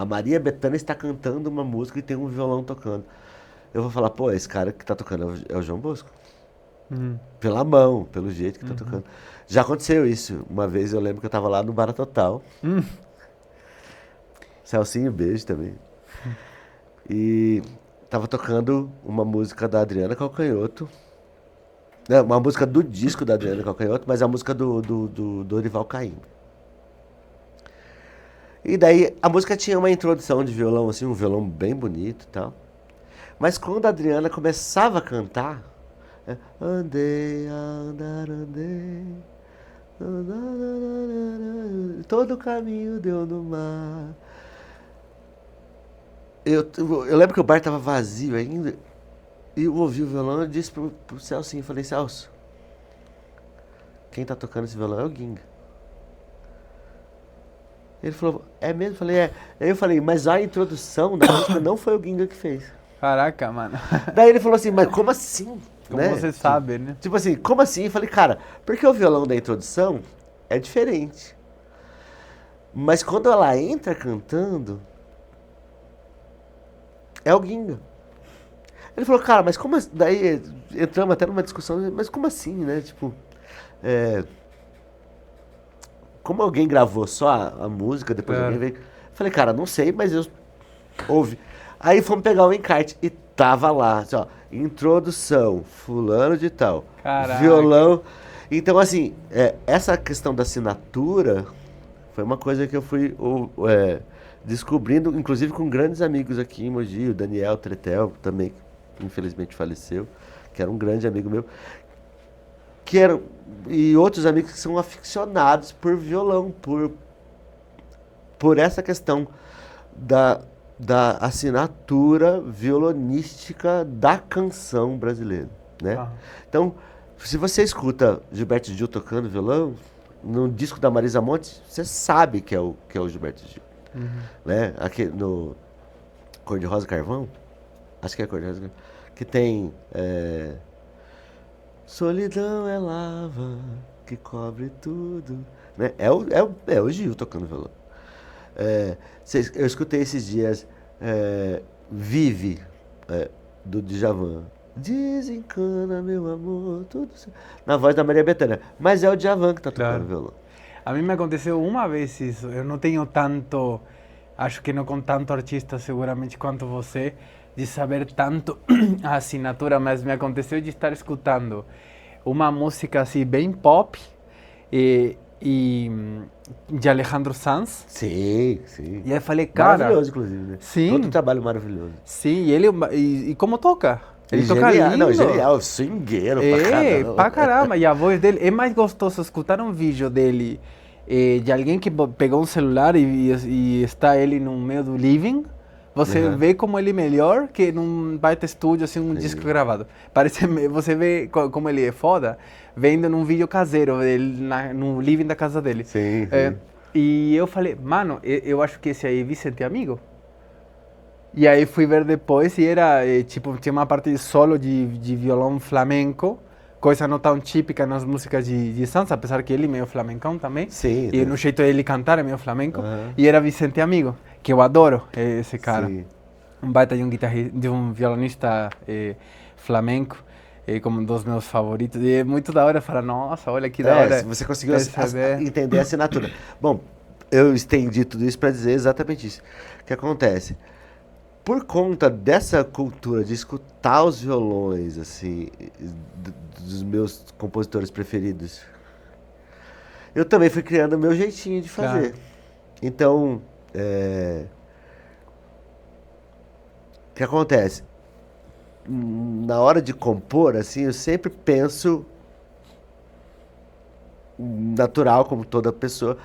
Maria Bethânia está cantando uma música e tem um violão tocando. Eu vou falar, pô, esse cara que tá tocando é o João Bosco. Pela mão, pelo jeito que tá tocando. Já aconteceu isso. Uma vez eu lembro que eu tava lá no Bara Total. Celcinho, beijo também. E tava tocando uma música da Adriana Calcanhoto. Uma música do disco da Adriana Calcanhoto, mas a música do Dorival Caymmi. E daí a música tinha uma introdução de violão, assim, um violão bem bonito e tal. Mas quando a Adriana começava a cantar, andei, andei, todo o caminho deu no mar. Eu lembro que o bar estava vazio ainda, e eu ouvi o violão e disse pro Celso, eu falei, Celso, quem tá tocando esse violão é o Ginga. Ele falou, é mesmo? Eu falei, é. Aí eu falei, mas a introdução da música não foi o Ginga que fez. Caraca, mano. Daí ele falou assim, mas como assim? Como você sabe, né? Tipo assim, como assim? Eu falei, cara, porque o violão da introdução é diferente. Mas quando ela entra cantando, é o Ginga. Ele falou, cara, mas como assim? Daí entramos até numa discussão, mas como assim, né? Tipo, como alguém gravou só a música, depois alguém veio... Falei, cara, não sei, mas eu ouvi. Aí fomos pegar o encarte e tava lá, assim, ó, introdução, fulano de tal, Caraca. Violão. Então, assim, essa questão da assinatura foi uma coisa que eu fui descobrindo, inclusive com grandes amigos aqui em Mogi, o Daniel Tretel, também, que infelizmente faleceu, que era um grande amigo meu, e outros amigos que são aficionados por violão, por essa questão da assinatura violonística da canção brasileira, né? Então, se você escuta Gilberto Gil tocando violão, no disco da Marisa Monte, você sabe que é o Gilberto Gil. Né? Aqui no Cor-de-Rosa Carvão, acho que é Cor-de-Rosa Carvão, que tem solidão é lava que cobre tudo. Né? É o Gil tocando violão. Eu escutei esses dias Vive, do Djavan. Desencana, meu amor, tudo na voz da Maria Bethânia. Mas é o Djavan que tá tocando violão. A mim me aconteceu uma vez isso. Eu não tenho tanto, acho que não com tanto artista seguramente quanto você, de saber tanto a assinatura, mas me aconteceu de estar escutando uma música assim bem pop e de Alejandro Sanz. Sim, sim. E aí eu falei, cara... Maravilhoso, inclusive, né? Sim. Todo trabalho maravilhoso. Sim, e como toca? Ele toca genial, lindo. não, genial, swingueiro pra caramba. Pra caramba. E a voz dele, é mais gostoso escutar um vídeo dele de alguém que pegou um celular e está ele no meio do living. Você vê como ele é melhor que num baita estúdio, assim, um disco gravado. Você vê como ele é foda vendo num vídeo caseiro dele, no living da casa dele. Sim, sim. E eu falei, mano, eu acho que esse aí é Vicente Amigo. E aí fui ver depois e era, tipo, tinha uma parte de solo de violão flamenco, coisa não tão típica nas músicas de Sanz, apesar que ele é meio flamencão também. Sim. E no jeito dele cantar é meio flamenco. E era Vicente Amigo, que eu adoro esse cara. Sim. Um baita de um guitarrista, de um violonista flamenco, como um dos meus favoritos. E é muito da hora falar, nossa, olha que da hora. Você conseguiu entender a assinatura. Bom, eu estendi tudo isso para dizer exatamente isso. O que acontece? Por conta dessa cultura de escutar os violões, assim, dos meus compositores preferidos, eu também fui criando o meu jeitinho de fazer. Claro. Então, o que acontece? Na hora de compor, assim, eu sempre penso natural, como toda pessoa,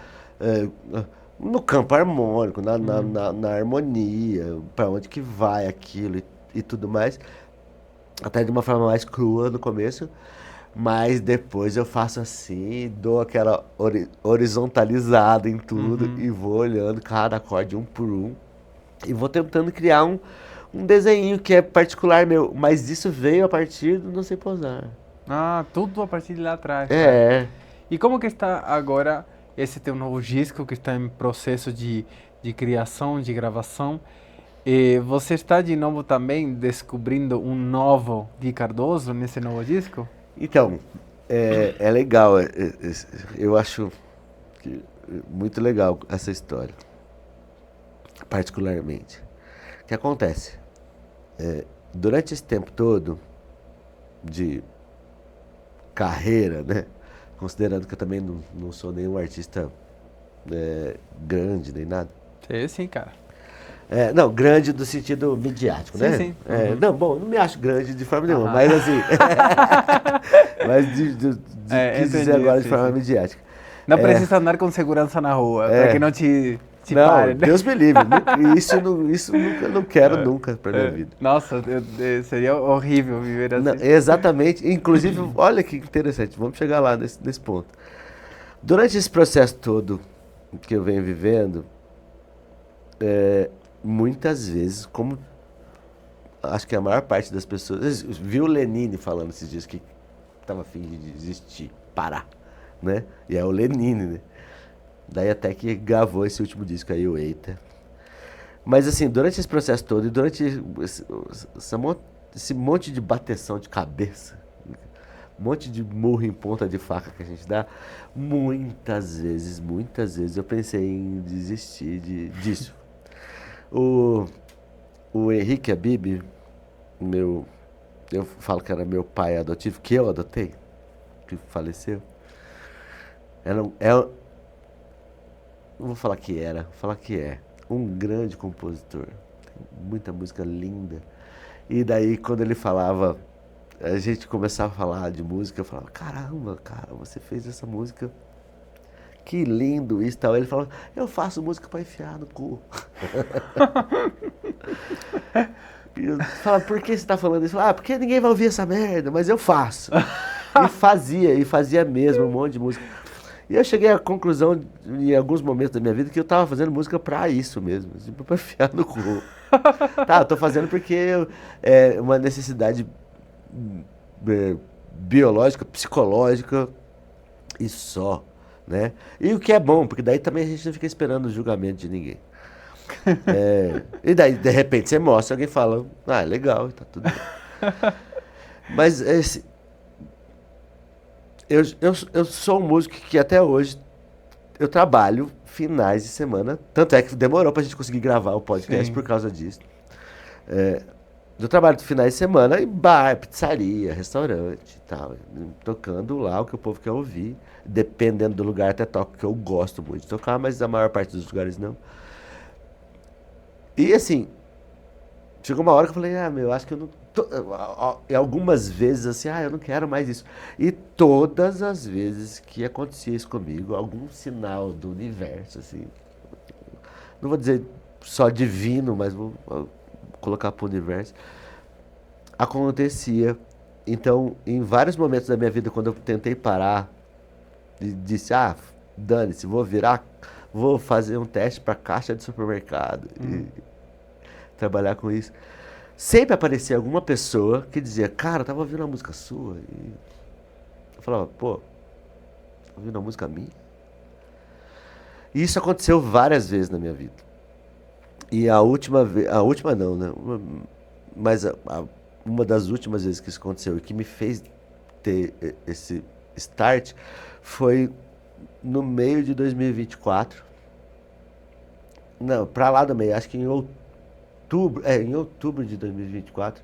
no campo harmônico, na harmonia, para onde que vai aquilo e tudo mais. Até de uma forma mais crua no começo, mas depois eu faço assim, dou aquela horizontalizada em tudo e vou olhando cada acorde um por um e vou tentando criar um desenho que é particular meu, mas isso veio a partir do Não Sei Pousar. Ah, tudo a partir de lá atrás. Cara. E como que está agora esse teu novo disco que está em processo de criação, de gravação? E você está de novo também descobrindo um novo Gui Cardoso nesse novo disco? Então, é legal, eu acho muito legal essa história, particularmente. O que acontece? Durante esse tempo todo de carreira, né? Considerando que eu também não sou nenhum artista grande, nem nada. Sim, cara. Não, grande do sentido midiático, né? Sim. Não, bom, não me acho grande de forma nenhuma, mas assim... mas quis dizer agora de forma midiática. Não precisa andar com segurança na rua, para que não te não, pare. Deus me livre. Isso nunca, não quero nunca para minha vida. Nossa, seria horrível viver assim. Não, exatamente. Inclusive, olha que interessante, vamos chegar lá nesse ponto. Durante esse processo todo que eu venho vivendo, muitas vezes, como acho que a maior parte das pessoas... Viu o Lenine falando esses dias que estava a fim de desistir, parar, né? E é o Lenine, né? Daí até que gravou esse último disco aí, o Eita. Mas assim, durante esse processo todo e durante esse monte de bateção de cabeça, um monte de murro em ponta de faca que a gente dá, muitas vezes eu pensei em desistir disso. O Henrique Habib, eu falo que era meu pai adotivo, que eu adotei, que faleceu. Não vou falar que era, vou falar que é um grande compositor. Tem muita música linda. E daí, quando ele falava, a gente começava a falar de música, eu falava, caramba, cara, você fez essa música, que lindo isso e tal. Ele falava, eu faço música pra enfiar no cu. E eu falava, por que você tá falando isso? Porque ninguém vai ouvir essa merda, mas eu faço. E fazia mesmo um monte de música. E eu cheguei à conclusão, em alguns momentos da minha vida, que eu tava fazendo música pra isso mesmo, assim, pra enfiar no cu. Tá, eu tô fazendo porque é uma necessidade é, biológica, psicológica e só, né? E o que é bom, porque daí também a gente não fica esperando o julgamento de ninguém. E daí, de repente, você mostra, alguém fala, ah, legal, tá tudo bem. Mas eu sou um músico que até hoje eu trabalho finais de semana. Tanto é que demorou pra gente conseguir gravar o podcast por Sim. causa disso. Eu trabalho finais de semana em bar, pizzaria, restaurante e tal. Tocando lá o que o povo quer ouvir. Dependendo do lugar, até toco que eu gosto muito de tocar, mas a maior parte dos lugares não. E assim, chegou uma hora que eu falei, ah, meu, acho que eu não. E algumas vezes assim, ah, eu não quero mais isso. E todas as vezes que acontecia isso comigo, algum sinal do universo, assim, não vou dizer só divino, mas vou colocar pro universo, acontecia. Então, em vários momentos da minha vida, quando eu tentei parar e disse, ah, dane-se, vou fazer um teste para caixa de supermercado e trabalhar com isso. Sempre aparecia alguma pessoa que dizia, cara, eu tava ouvindo uma música sua. E eu falava, pô, tá ouvindo uma música minha? E isso aconteceu várias vezes na minha vida. E a última vez, a última não, né? Mas uma das últimas vezes que isso aconteceu e que me fez ter esse start foi no meio de 2024. Não, pra lá do meio, acho que em outubro de 2024,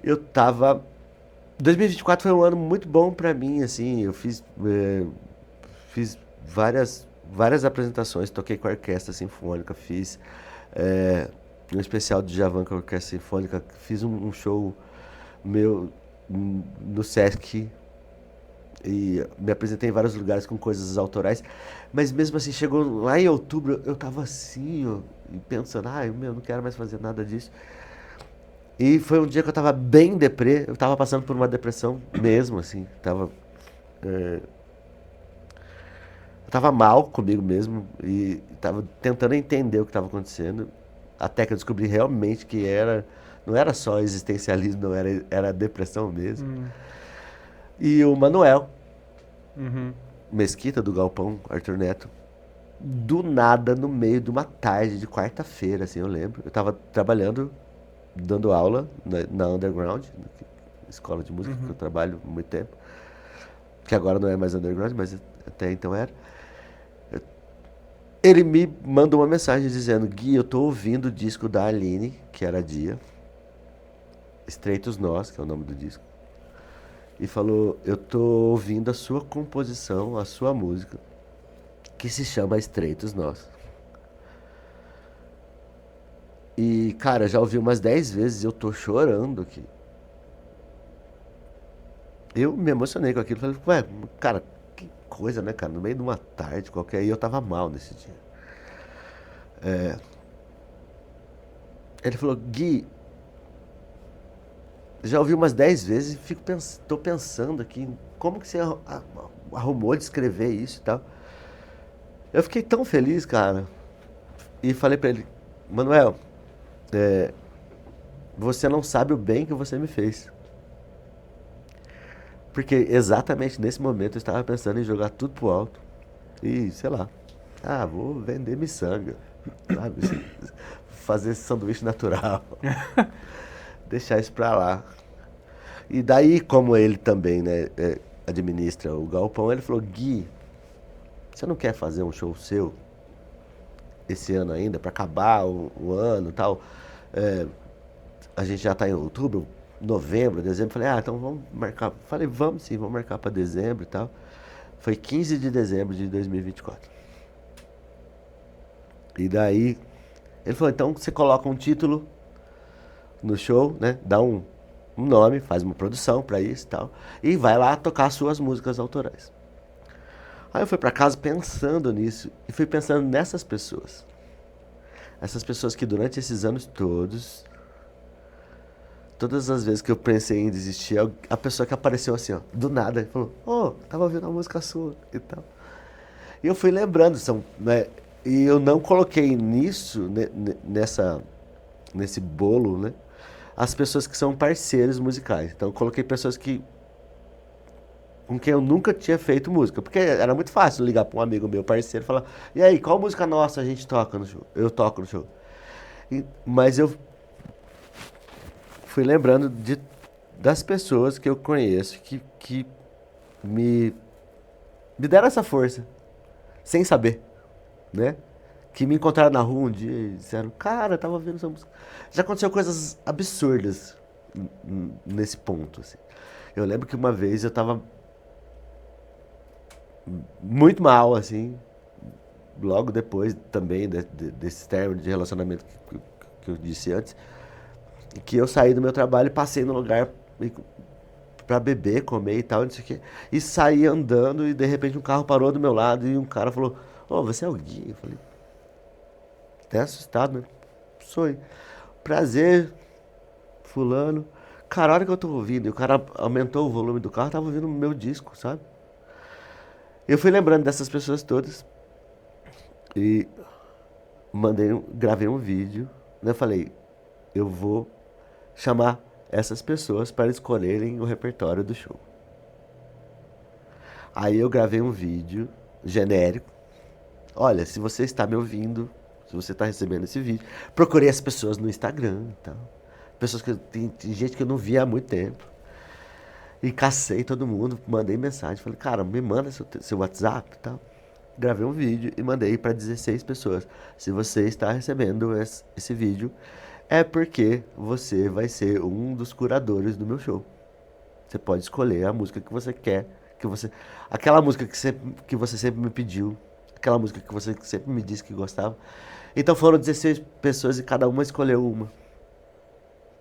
eu tava. 2024 foi um ano muito bom pra mim, assim, eu fiz várias apresentações, toquei com a orquestra sinfônica, fiz um especial do Djavan com a orquestra sinfônica, fiz um show meu no Sesc e me apresentei em vários lugares com coisas autorais, mas mesmo assim, chegou lá em outubro, eu tava assim, ó, e pensando, ai, meu, não quero mais fazer nada disso. E foi um dia que eu tava bem deprê, eu tava passando por uma depressão mesmo, assim, eu tava mal comigo mesmo e tava tentando entender o que tava acontecendo, até que eu descobri realmente que não era só existencialismo, não era depressão mesmo. E o Manuel Uhum. Mesquita do Galpão, Arthur Neto, do nada, no meio de uma tarde de quarta-feira, assim, eu lembro. Eu tava trabalhando, dando aula na Underground, escola de música que eu trabalho há muito tempo, que agora não é mais Underground, mas até então era. Ele me mandou uma mensagem dizendo, Gui, eu tô ouvindo o disco da Aline, que era a Dia, Estreitos Nós, que é o nome do disco, e falou, eu tô ouvindo a sua composição, a sua música, que se chama Estreitos Nós. E, cara, já ouvi umas 10 vezes e eu tô chorando aqui. Eu me emocionei com aquilo. Falei, ué, cara, que coisa, né, cara? No meio de uma tarde qualquer, e eu tava mal nesse dia. Ele falou, Gui, já ouvi umas 10 vezes e tô pensando aqui, como que você arrumou de escrever isso e tal. Eu fiquei tão feliz, cara. E falei pra ele, Manuel, você não sabe o bem que você me fez. Porque exatamente nesse momento eu estava pensando em jogar tudo pro alto. E, sei lá, vou vender miçanga, sabe? Fazer sanduíche natural. Deixar isso pra lá. E daí, como ele também, né, administra o galpão, ele falou, Gui, você não quer fazer um show seu esse ano ainda, pra acabar o ano e tal? A gente já tá em outubro, novembro, dezembro. Falei, então vamos marcar. Falei, vamos sim, vamos marcar pra dezembro e tal. Foi 15 de dezembro de 2024. E daí, ele falou, então você coloca um título no show, né? Dá um nome, faz uma produção pra isso e tal. E vai lá tocar suas músicas autorais. Aí eu fui pra casa pensando nisso e fui pensando nessas pessoas. Essas pessoas que durante esses anos todas as vezes que eu pensei em desistir, a pessoa que apareceu assim, ó, do nada, falou, tava ouvindo uma música sua e tal. E eu fui lembrando, né? E eu não coloquei nisso, nesse bolo, né? As pessoas que são parceiros musicais. Então eu coloquei pessoas com quem eu nunca tinha feito música. Porque era muito fácil ligar para um amigo meu, parceiro, e falar: e aí, qual música nossa a gente toca no show? Eu toco no show. Mas eu fui lembrando das pessoas que eu conheço que me deram essa força, sem saber, né? Que me encontraram na rua um dia e disseram: cara, eu tava vendo essa música. Já aconteceu coisas absurdas nesse ponto, assim. Eu lembro que uma vez eu tava muito mal, assim, logo depois também desse término de relacionamento que eu disse antes, que eu saí do meu trabalho e passei no lugar pra beber, comer e tal, não sei o quê, e saí andando e de repente um carro parou do meu lado e um cara falou: ô, você é o Gui? Eu falei, até assustado, né? Sou eu. Prazer, fulano. Cara, a hora que eu tô ouvindo, e o cara aumentou o volume do carro, tava ouvindo o meu disco, sabe? Eu fui lembrando dessas pessoas todas e gravei um vídeo, né? Eu falei, eu vou chamar essas pessoas para escolherem o repertório do show. Aí eu gravei um vídeo genérico. Olha, se você está me ouvindo, se você está recebendo esse vídeo, procurei as pessoas no Instagram e tal. Pessoas que tem gente que eu não via há muito tempo. E cacei todo mundo, mandei mensagem. Falei, cara, me manda seu WhatsApp e tal. Gravei um vídeo e mandei para 16 pessoas. Se você está recebendo esse vídeo, é porque você vai ser um dos curadores do meu show. Você pode escolher a música que você quer, aquela música que você sempre me pediu, aquela música que você sempre me disse que gostava. Então foram 16 pessoas e cada uma escolheu uma.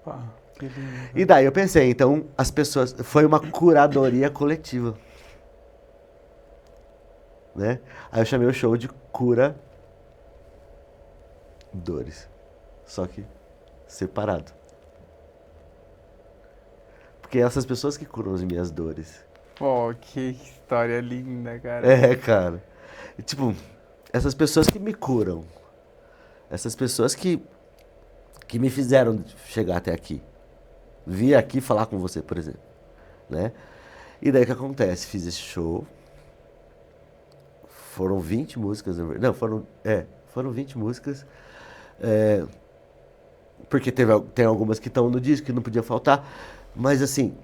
Pá, que lindo. E daí eu pensei, então as pessoas, foi uma curadoria coletiva, né? Aí eu chamei o show de Cura Dores, só que separado. Porque essas pessoas que curam as minhas dores. Pô, que história linda, cara. É, cara. E, tipo, essas pessoas que me curam, essas pessoas que me fizeram chegar até aqui, vir aqui falar com você, por exemplo, né? E daí o que acontece? Fiz esse show, foram 20 músicas, não, foram 20 músicas, porque tem algumas que estão no disco que não podia faltar, mas assim,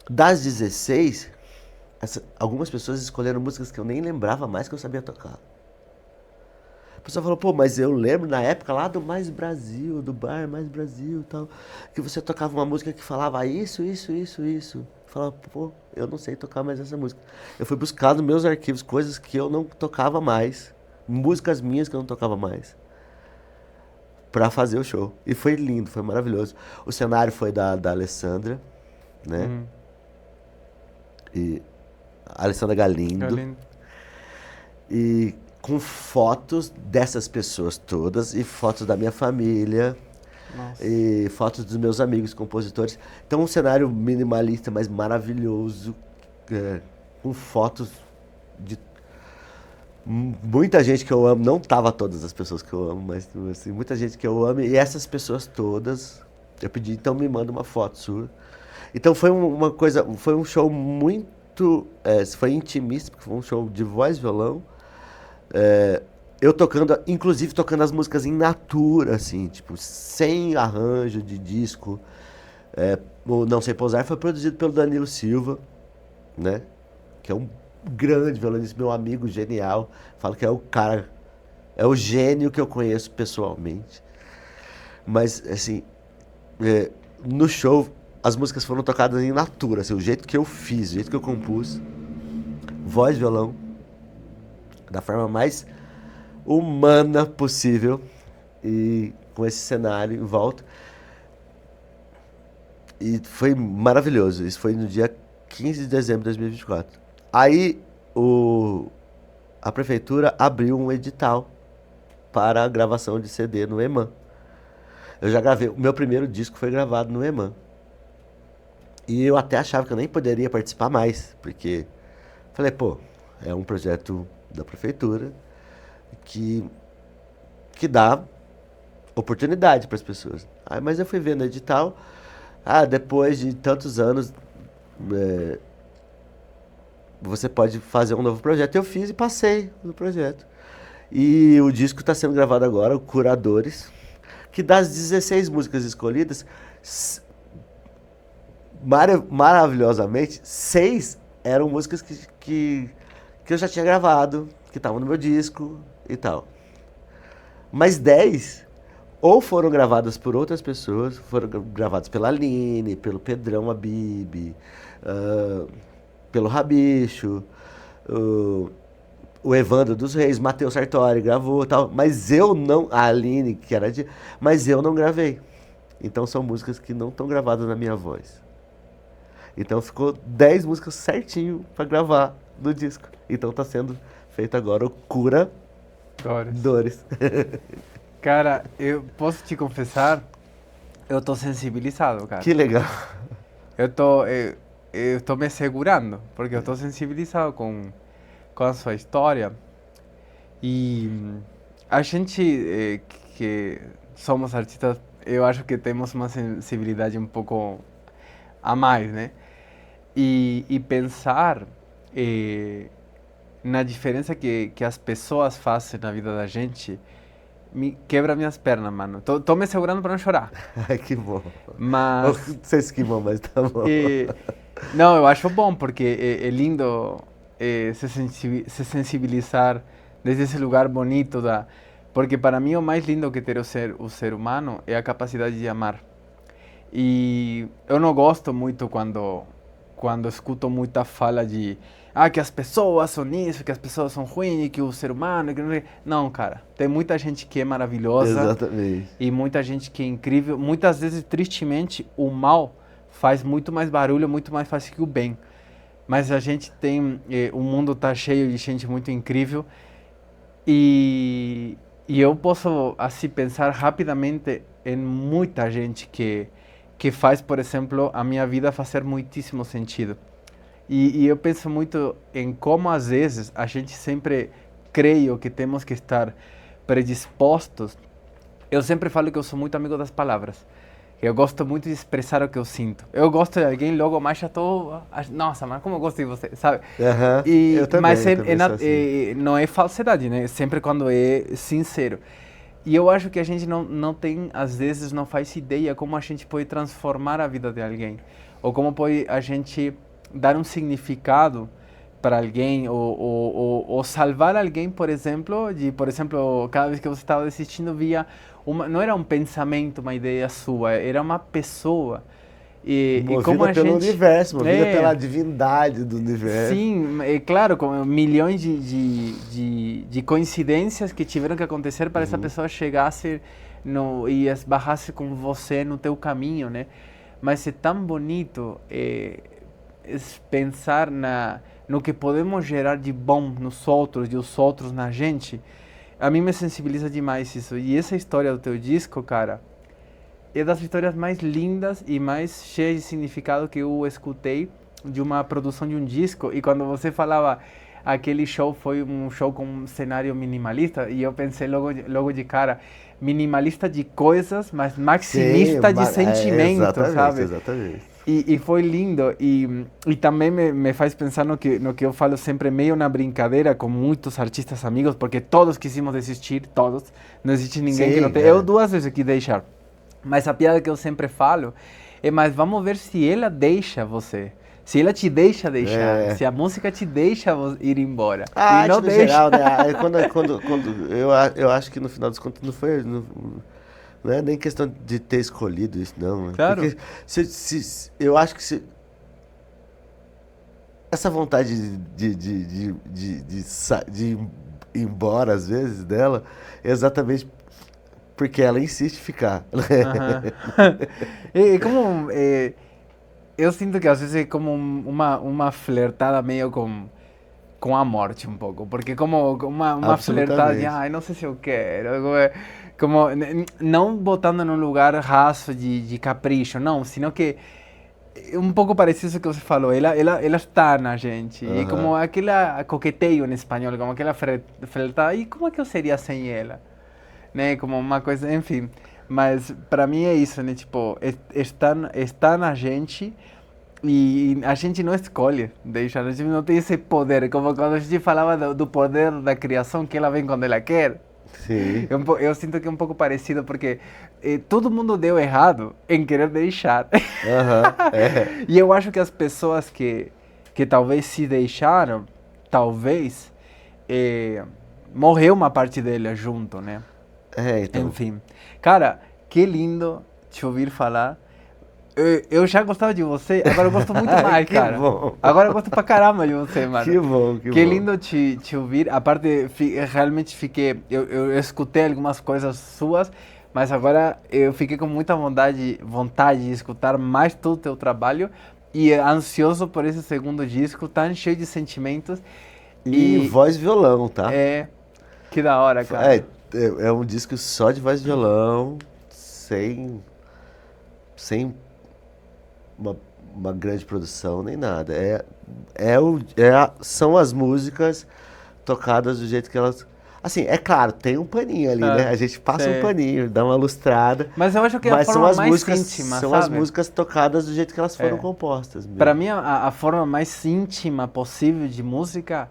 das 16, algumas pessoas escolheram músicas que eu nem lembrava mais que eu sabia tocar. A pessoa falou, pô, mas eu lembro na época lá do Mais Brasil, do bar Mais Brasil e tal, que você tocava uma música que falava isso, isso, isso, isso. Eu falava, pô, eu não sei tocar mais essa música. Eu fui buscar nos meus arquivos coisas que eu não tocava mais, músicas minhas que eu não tocava mais, pra fazer o show. E foi lindo, foi maravilhoso. O cenário foi da Alessandra, né? E a Alessandra Galindo. Galindo. E com fotos dessas pessoas todas e fotos da minha família. Nossa. E fotos dos meus amigos compositores. Então um cenário minimalista, mas maravilhoso, com fotos de muita gente que eu amo. Não tava todas as pessoas que eu amo, mas assim, muita gente que eu amo. E essas pessoas todas, eu pedi, então me manda uma foto sua. Então foi uma coisa, foi um show muito, foi intimista, porque foi um show de voz e violão. Eu tocando, inclusive tocando as músicas em natura, assim, tipo, sem arranjo de disco. O Não Sei Pousar foi produzido pelo Danilo Silva, né? Que é um grande violonista, meu amigo genial. Falo que é o cara, é o gênio que eu conheço pessoalmente. Mas, assim, no show, as músicas foram tocadas em natura, assim, o jeito que eu fiz, o jeito que eu compus. Voz, violão, da forma mais humana possível e com esse cenário em volta. E foi maravilhoso. Isso foi no dia 15 de dezembro de 2024. Aí a prefeitura abriu um edital para a gravação de CD no EMAN. Eu já gravei, o meu primeiro disco foi gravado no EMAN. E eu até achava que eu nem poderia participar mais, porque falei, pô, É um projeto da prefeitura que dá oportunidade para as pessoas. Mas eu fui vendo edital, depois de tantos anos, você pode fazer um novo projeto. Eu fiz e passei no projeto. E o disco está sendo gravado agora, o Curadores, que das 16 músicas escolhidas, maravilhosamente, 6 eram músicas que eu já tinha gravado, que estavam no meu disco e tal. Mas 10 ou foram gravadas por outras pessoas, foram gravadas pela Aline, pelo Pedrão Habib, pelo Rabicho, o Evandro dos Reis, Matheus Sartori gravou e tal, mas eu não, a Aline, mas eu não gravei. Então são músicas que não estão gravadas na minha voz. Então ficou 10 músicas certinho para gravar no disco. Então tá sendo feito agora o Curadores. Cara, eu posso te confessar, eu tô sensibilizado, cara. Que legal. Eu tô me segurando, porque eu tô sensibilizado com a sua história. E a gente que somos artistas, eu acho que temos uma sensibilidade um pouco a mais, né? E pensar na diferença que as pessoas fazem na vida da gente me quebra minhas pernas, mano. Tô me segurando para não chorar. Ai, que bom. Mas... Não sei se que bom, mas tá bom. Não, eu acho bom, porque é lindo se sensibilizar desde esse lugar bonito porque para mim o mais lindo que tem o ser humano é a capacidade de amar. E eu não gosto muito quando escuto muita fala de que as pessoas são isso, que as pessoas são ruins, que o ser humano... Não, cara, tem muita gente que é maravilhosa. Exatamente. E muita gente que é incrível. Muitas vezes, tristemente, o mal faz muito mais barulho, muito mais fácil que o bem. Mas a gente tem... o mundo tá cheio de gente muito incrível. E eu posso, assim, pensar rapidamente em muita gente que faz, por exemplo, a minha vida fazer muitíssimo sentido. E eu penso muito em como, às vezes, a gente sempre creio que temos que estar predispostos. Eu sempre falo que eu sou muito amigo das palavras. Eu gosto muito de expressar o que eu sinto. Eu gosto de alguém, logo mais já tô... Nossa, mas como eu gosto de você, sabe? Eu também, mas assim. não é falsidade, né? Sempre quando é sincero. E eu acho que a gente não tem, às vezes, não faz ideia como a gente pode transformar a vida de alguém. Ou como pode a gente dar um significado para alguém, ou salvar alguém, por exemplo, cada vez que você estava assistindo, via não era um pensamento, uma ideia sua, era uma pessoa. Movida e como a pelo gente, universo, movida pela divindade do universo. Sim, é claro, com milhões de coincidências que tiveram que acontecer para essa pessoa chegasse e esbarrasse com você no teu caminho, né? Mas é tão bonito pensar no que podemos gerar de bom nos outros e os outros na gente. A mim me sensibiliza demais isso. E essa história do teu disco, cara, é das histórias mais lindas e mais cheias de significado que eu escutei de uma produção de um disco. E quando você falava aquele show foi um show com um cenário minimalista, e eu pensei logo de cara, minimalista de coisas, mas maximista de sentimento, sabe? Exatamente. E foi lindo, e também me faz pensar no que eu falo sempre, meio na brincadeira com muitos artistas amigos, porque todos quisimos desistir, todos, não existe ninguém que não tenha. Eu 2 vezes quis deixar, mas a piada que eu sempre falo é, mas vamos ver se ela deixa você, se ela te deixa deixar, se a música te deixa ir embora. E não deixa. Geral, né? quando eu acho que no final dos contos não foi... Não é nem questão de ter escolhido isso, não. Claro. Porque eu acho que essa vontade de ir embora, às vezes, dela, é exatamente porque ela insiste em ficar. Como... eu sinto que às vezes é como uma flertada meio com a morte um pouco. Porque como uma flertada de, não sei se eu quero... Como, não botando num lugar raso de capricho, não, sino que é um pouco parecido com o que você falou, ela está na gente, e como aquela coqueteio em espanhol, como aquela flertada, e como é que eu seria sem ela? Né, como uma coisa, enfim, mas para mim é isso, né, tipo, está na gente, e a gente não escolhe deixar, a gente não tem esse poder, como quando a gente falava do poder da criação, que ela vem quando ela quer. Sim. Eu sinto que é um pouco parecido, porque todo mundo deu errado em querer deixar. E eu acho que as pessoas que talvez se deixaram, talvez, morreu uma parte delas junto, né? Então. Enfim. Cara, que lindo te ouvir falar. Eu já gostava de você, agora eu gosto muito mais, Que cara. bom. Agora eu gosto pra caramba de você, mano. Que bom, que Que bom. lindo te ouvir. Aparte, realmente fiquei. Eu escutei algumas coisas suas, mas agora eu fiquei com muita vontade de escutar mais todo o teu trabalho e ansioso por esse segundo disco, tão cheio de sentimentos. E voz e violão, tá? Que da hora, cara. É um disco só de voz e violão, sem uma grande produção nem nada. São as músicas tocadas do jeito que elas. Assim, é claro, tem um paninho ali, né? A gente passa um paninho, dá uma lustrada. Mas eu acho que é a forma mais íntima, são sabe? as músicas tocadas do jeito que elas foram compostas. Mesmo. Para mim, a forma mais íntima possível de música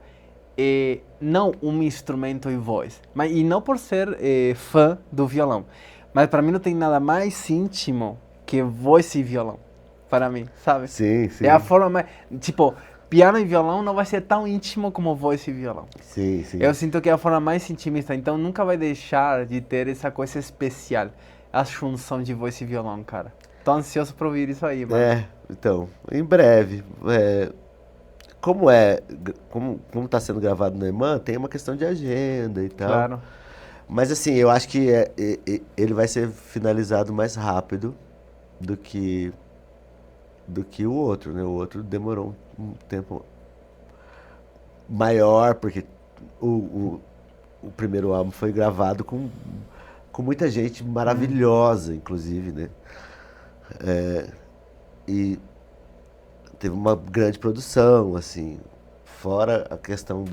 é não um instrumento e voz. E não por ser fã do violão. Mas para mim não tem nada mais íntimo que voz e violão. Para mim, sabe? Sim, sim. É a forma mais... Tipo, piano e violão não vai ser tão íntimo como voz e violão. Sim, sim. Eu sinto que é a forma mais intimista, então nunca vai deixar de ter essa coisa especial. A junção de voz e violão, cara. Tô ansioso pra ouvir isso aí, mano. Então, em breve. Como tá sendo gravado no EMAN, tem uma questão de agenda e tal. Claro. Mas assim, eu acho que ele vai ser finalizado mais rápido do que o outro, né? O outro demorou um tempo maior, porque o primeiro álbum foi gravado com muita gente maravilhosa, inclusive, né? E teve uma grande produção, assim, fora a questão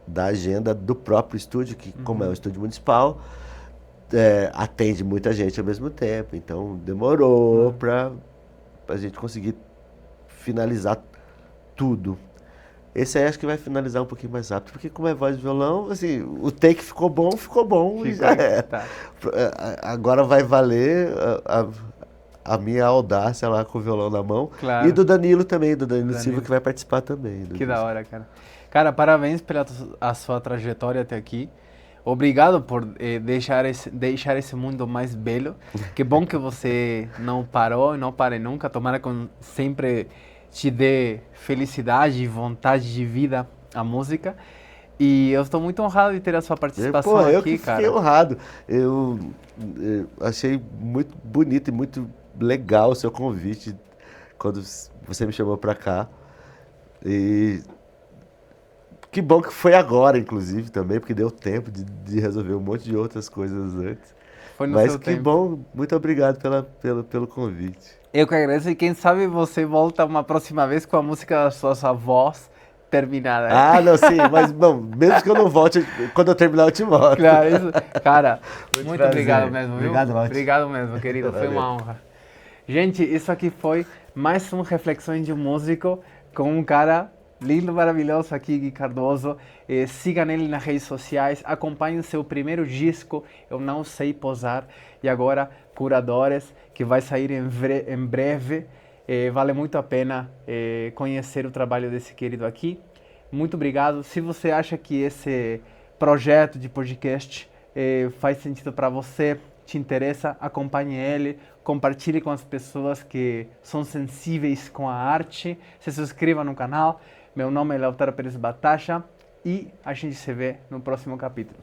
da agenda do próprio estúdio, que como é um estúdio municipal, atende muita gente ao mesmo tempo, então demorou pra a gente conseguir finalizar tudo. Esse aí acho que vai finalizar um pouquinho mais rápido, porque como é voz e violão, assim, o take ficou bom e já é. Tá. Agora vai valer a minha audácia lá com o violão na mão. Claro. E do Danilo também, do Danilo Silva, que vai participar também. Que da hora, cara. Cara, parabéns pela a sua trajetória até aqui. Obrigado por deixar esse mundo mais belo. Que bom que você não parou e não pare nunca. Tomara que sempre te dê felicidade e vontade de vida a música. E eu estou muito honrado de ter a sua participação aqui, eu que cara. fiquei honrado. Eu achei muito bonito e muito legal o seu convite quando você me chamou pra cá. E que bom que foi agora, inclusive, também, porque deu tempo de resolver um monte de outras coisas antes. Foi no Mas seu que tempo. bom, muito obrigado pelo convite. Eu que agradeço e quem sabe você volta uma próxima vez com a música da sua voz terminada. Não, sim, mas bom, mesmo que eu não volte, quando eu terminar eu te mostro. Claro, isso. Cara, muito prazer. obrigado mesmo, viu? Obrigado, Malte. Obrigado mesmo, querido. Foi uma honra. Gente, isso aqui foi mais um Reflexões de um Músico com um cara lindo, maravilhoso aqui, Gui Cardoso. Sigam ele nas redes sociais, acompanhem seu primeiro disco, Eu Não Sei Posar, e agora Curadores, que vai sair em breve. Vale muito a pena conhecer o trabalho desse querido aqui. Muito obrigado. Se você acha que esse projeto de podcast faz sentido para você, te interessa, acompanhe ele, compartilhe com as pessoas que são sensíveis com a arte, se inscreva no canal. Meu nome é Lautaro Pérez Batacha e a gente se vê no próximo capítulo.